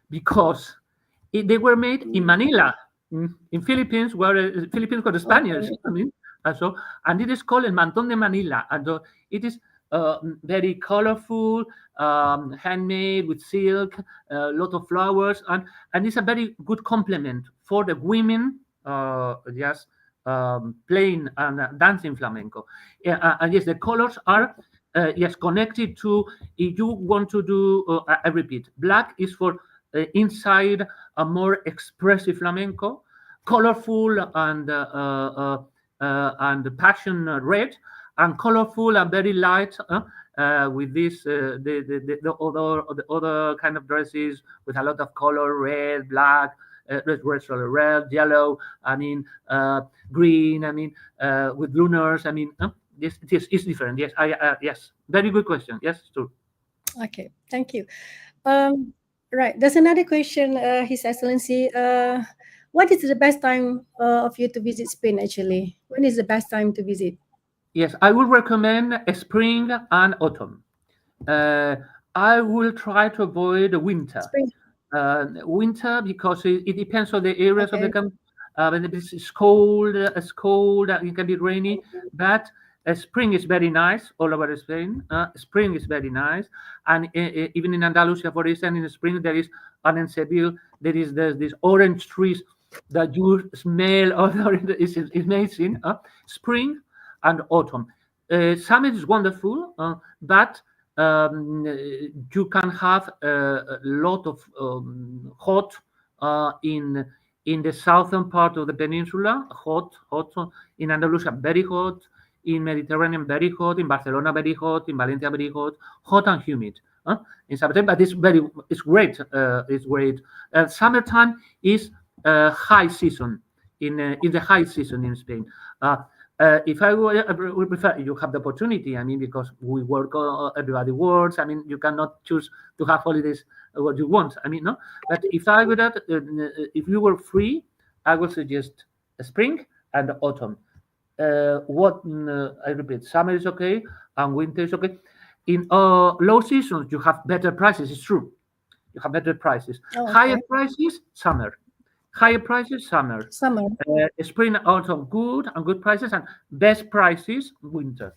[SPEAKER 3] because they were made in Manila, in Philippines, where Philippines got the Spaniards. I mean, and it is called el mantón de Manila, and it is very colorful, handmade with silk, a lot of flowers, and it's a very good complement for the women just playing and dancing flamenco. And yes, the colors are yes connected to, if you want to do, I repeat, black is for inside a more expressive flamenco, colorful and passion red, and colorful and very light with this the other kind of dresses with a lot of color, red, black, red, yellow. I mean, green. I mean, with lunars. I mean, this is different. Yes, yes, very good question. Yes, true.
[SPEAKER 1] Okay, thank you. Right, there's another question, His Excellency. What is the best time of you to visit Spain? Actually, when is the best time to visit?
[SPEAKER 3] Yes, I would recommend spring and autumn. I will try to avoid winter.
[SPEAKER 1] Spring.
[SPEAKER 3] Winter, because it depends on the areas of the country. When it's cold, it can be rainy, but spring is very nice all over Spain. Spring is very nice, and even in Andalusia, for instance, in the spring there is, and in Seville there's these orange trees that you smell. It's amazing. Spring and autumn. Summer is wonderful, but you can have a lot of hot in the southern part of the peninsula, hot, in Andalusia, very hot, in Mediterranean, very hot, in Barcelona, very hot, in Valencia, very hot and humid. In summertime, but it's great. It's great. Summertime is high season in the high season in Spain. If I would prefer, you have the opportunity. I mean, because we work, everybody works. I mean, you cannot choose to have holidays what you want. I mean, no. But if I would, if you were free, I would suggest spring and autumn. I repeat, summer is okay and winter is okay. In low seasons, you have better prices. It's true. You have better prices.
[SPEAKER 1] Oh, okay.
[SPEAKER 3] Higher prices, summer. Higher prices, summer.
[SPEAKER 1] Summer.
[SPEAKER 3] Spring, autumn, good prices, and best prices, winter.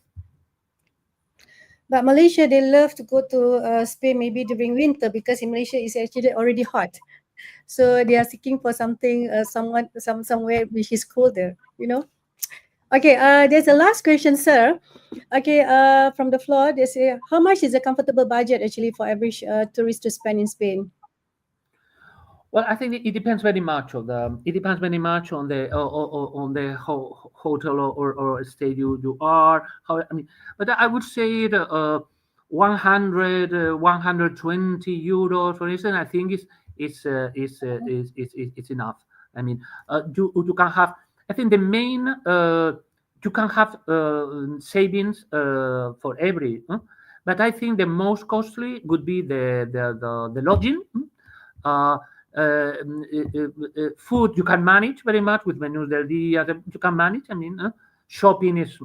[SPEAKER 1] But Malaysia, they love to go to Spain maybe during winter, because in Malaysia it's actually already hot. So they are seeking for something, somewhere which is colder, you know. Okay, there's a last question, sir. Okay, from the floor, they say, how much is a comfortable budget actually for average tourist to spend in Spain?
[SPEAKER 3] Well, I think it depends very much on the. It depends very much on the hotel or state you are. How, I mean, but I would say the 100, 120 euros, for instance, I think it's enough. I mean, you can have. I think the main you can have savings for every. But I think the most costly would be the lodging. Uh, Food you can manage very much with menus del día. You can manage. I mean, shopping is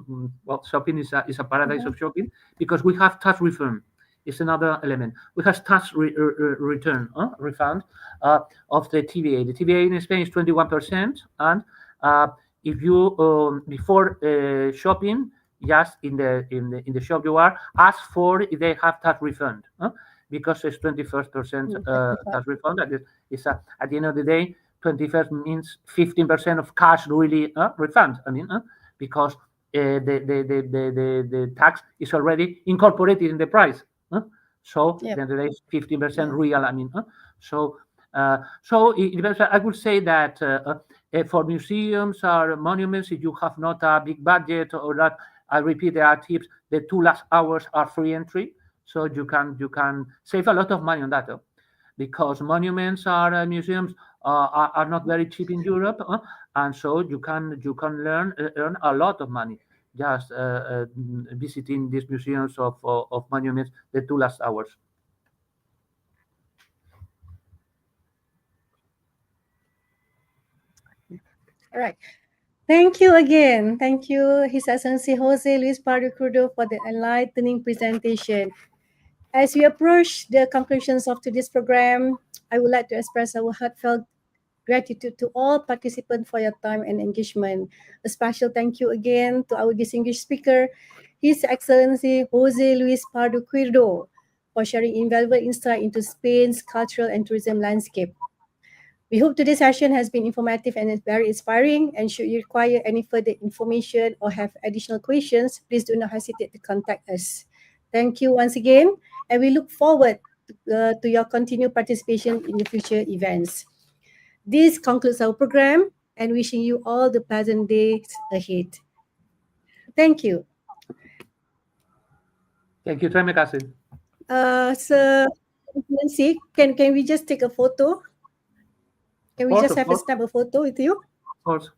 [SPEAKER 3] shopping is a paradise of shopping, because we have tax refund. It's another element. We have tax return refund of the TVA. The TVA in Spain is 21%, and if you before shopping, just in the shop you are, ask for if they have tax refund. Because it's 21% tax refund. That is at the end of the day, 21st means 15% of cash really refund. I mean, because the tax is already incorporated in the price. So then there is 15% real. I mean, so it depends. I would say that for museums or monuments, if you have not a big budget or that, I repeat, there are tips. The 2 last hours are free entry. So you can save a lot of money on that, because monuments or museums are not very cheap in Europe, and so you can earn a lot of money just visiting these museums of monuments the 2 last hours.
[SPEAKER 1] All right. Thank you again. Thank you, His Excellency Jose Luis Pardo Curdo, for the enlightening presentation. As we approach the conclusions of today's program, I would like to express our heartfelt gratitude to all participants for your time and engagement. A special thank you again to our distinguished speaker, His Excellency Jose Luis Pardo Curdo, for sharing invaluable insight into Spain's cultural and tourism landscape. We hope today's session has been informative and very inspiring. And should you require any further information or have additional questions, please do not hesitate to contact us. Thank you once again, and we look forward to your continued participation in the future events. This concludes our program, and wishing you all the pleasant days ahead. Thank you.
[SPEAKER 3] Thank you, terima kasih.
[SPEAKER 1] Sir Nancy, can we just take a photo? Can we just have a snap a photo with you?
[SPEAKER 3] Of course.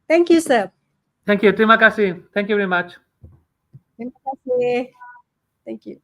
[SPEAKER 1] Thank you, sir.
[SPEAKER 3] Thank you. Terima kasih. Thank you very much.
[SPEAKER 1] Terima kasih. Thank you.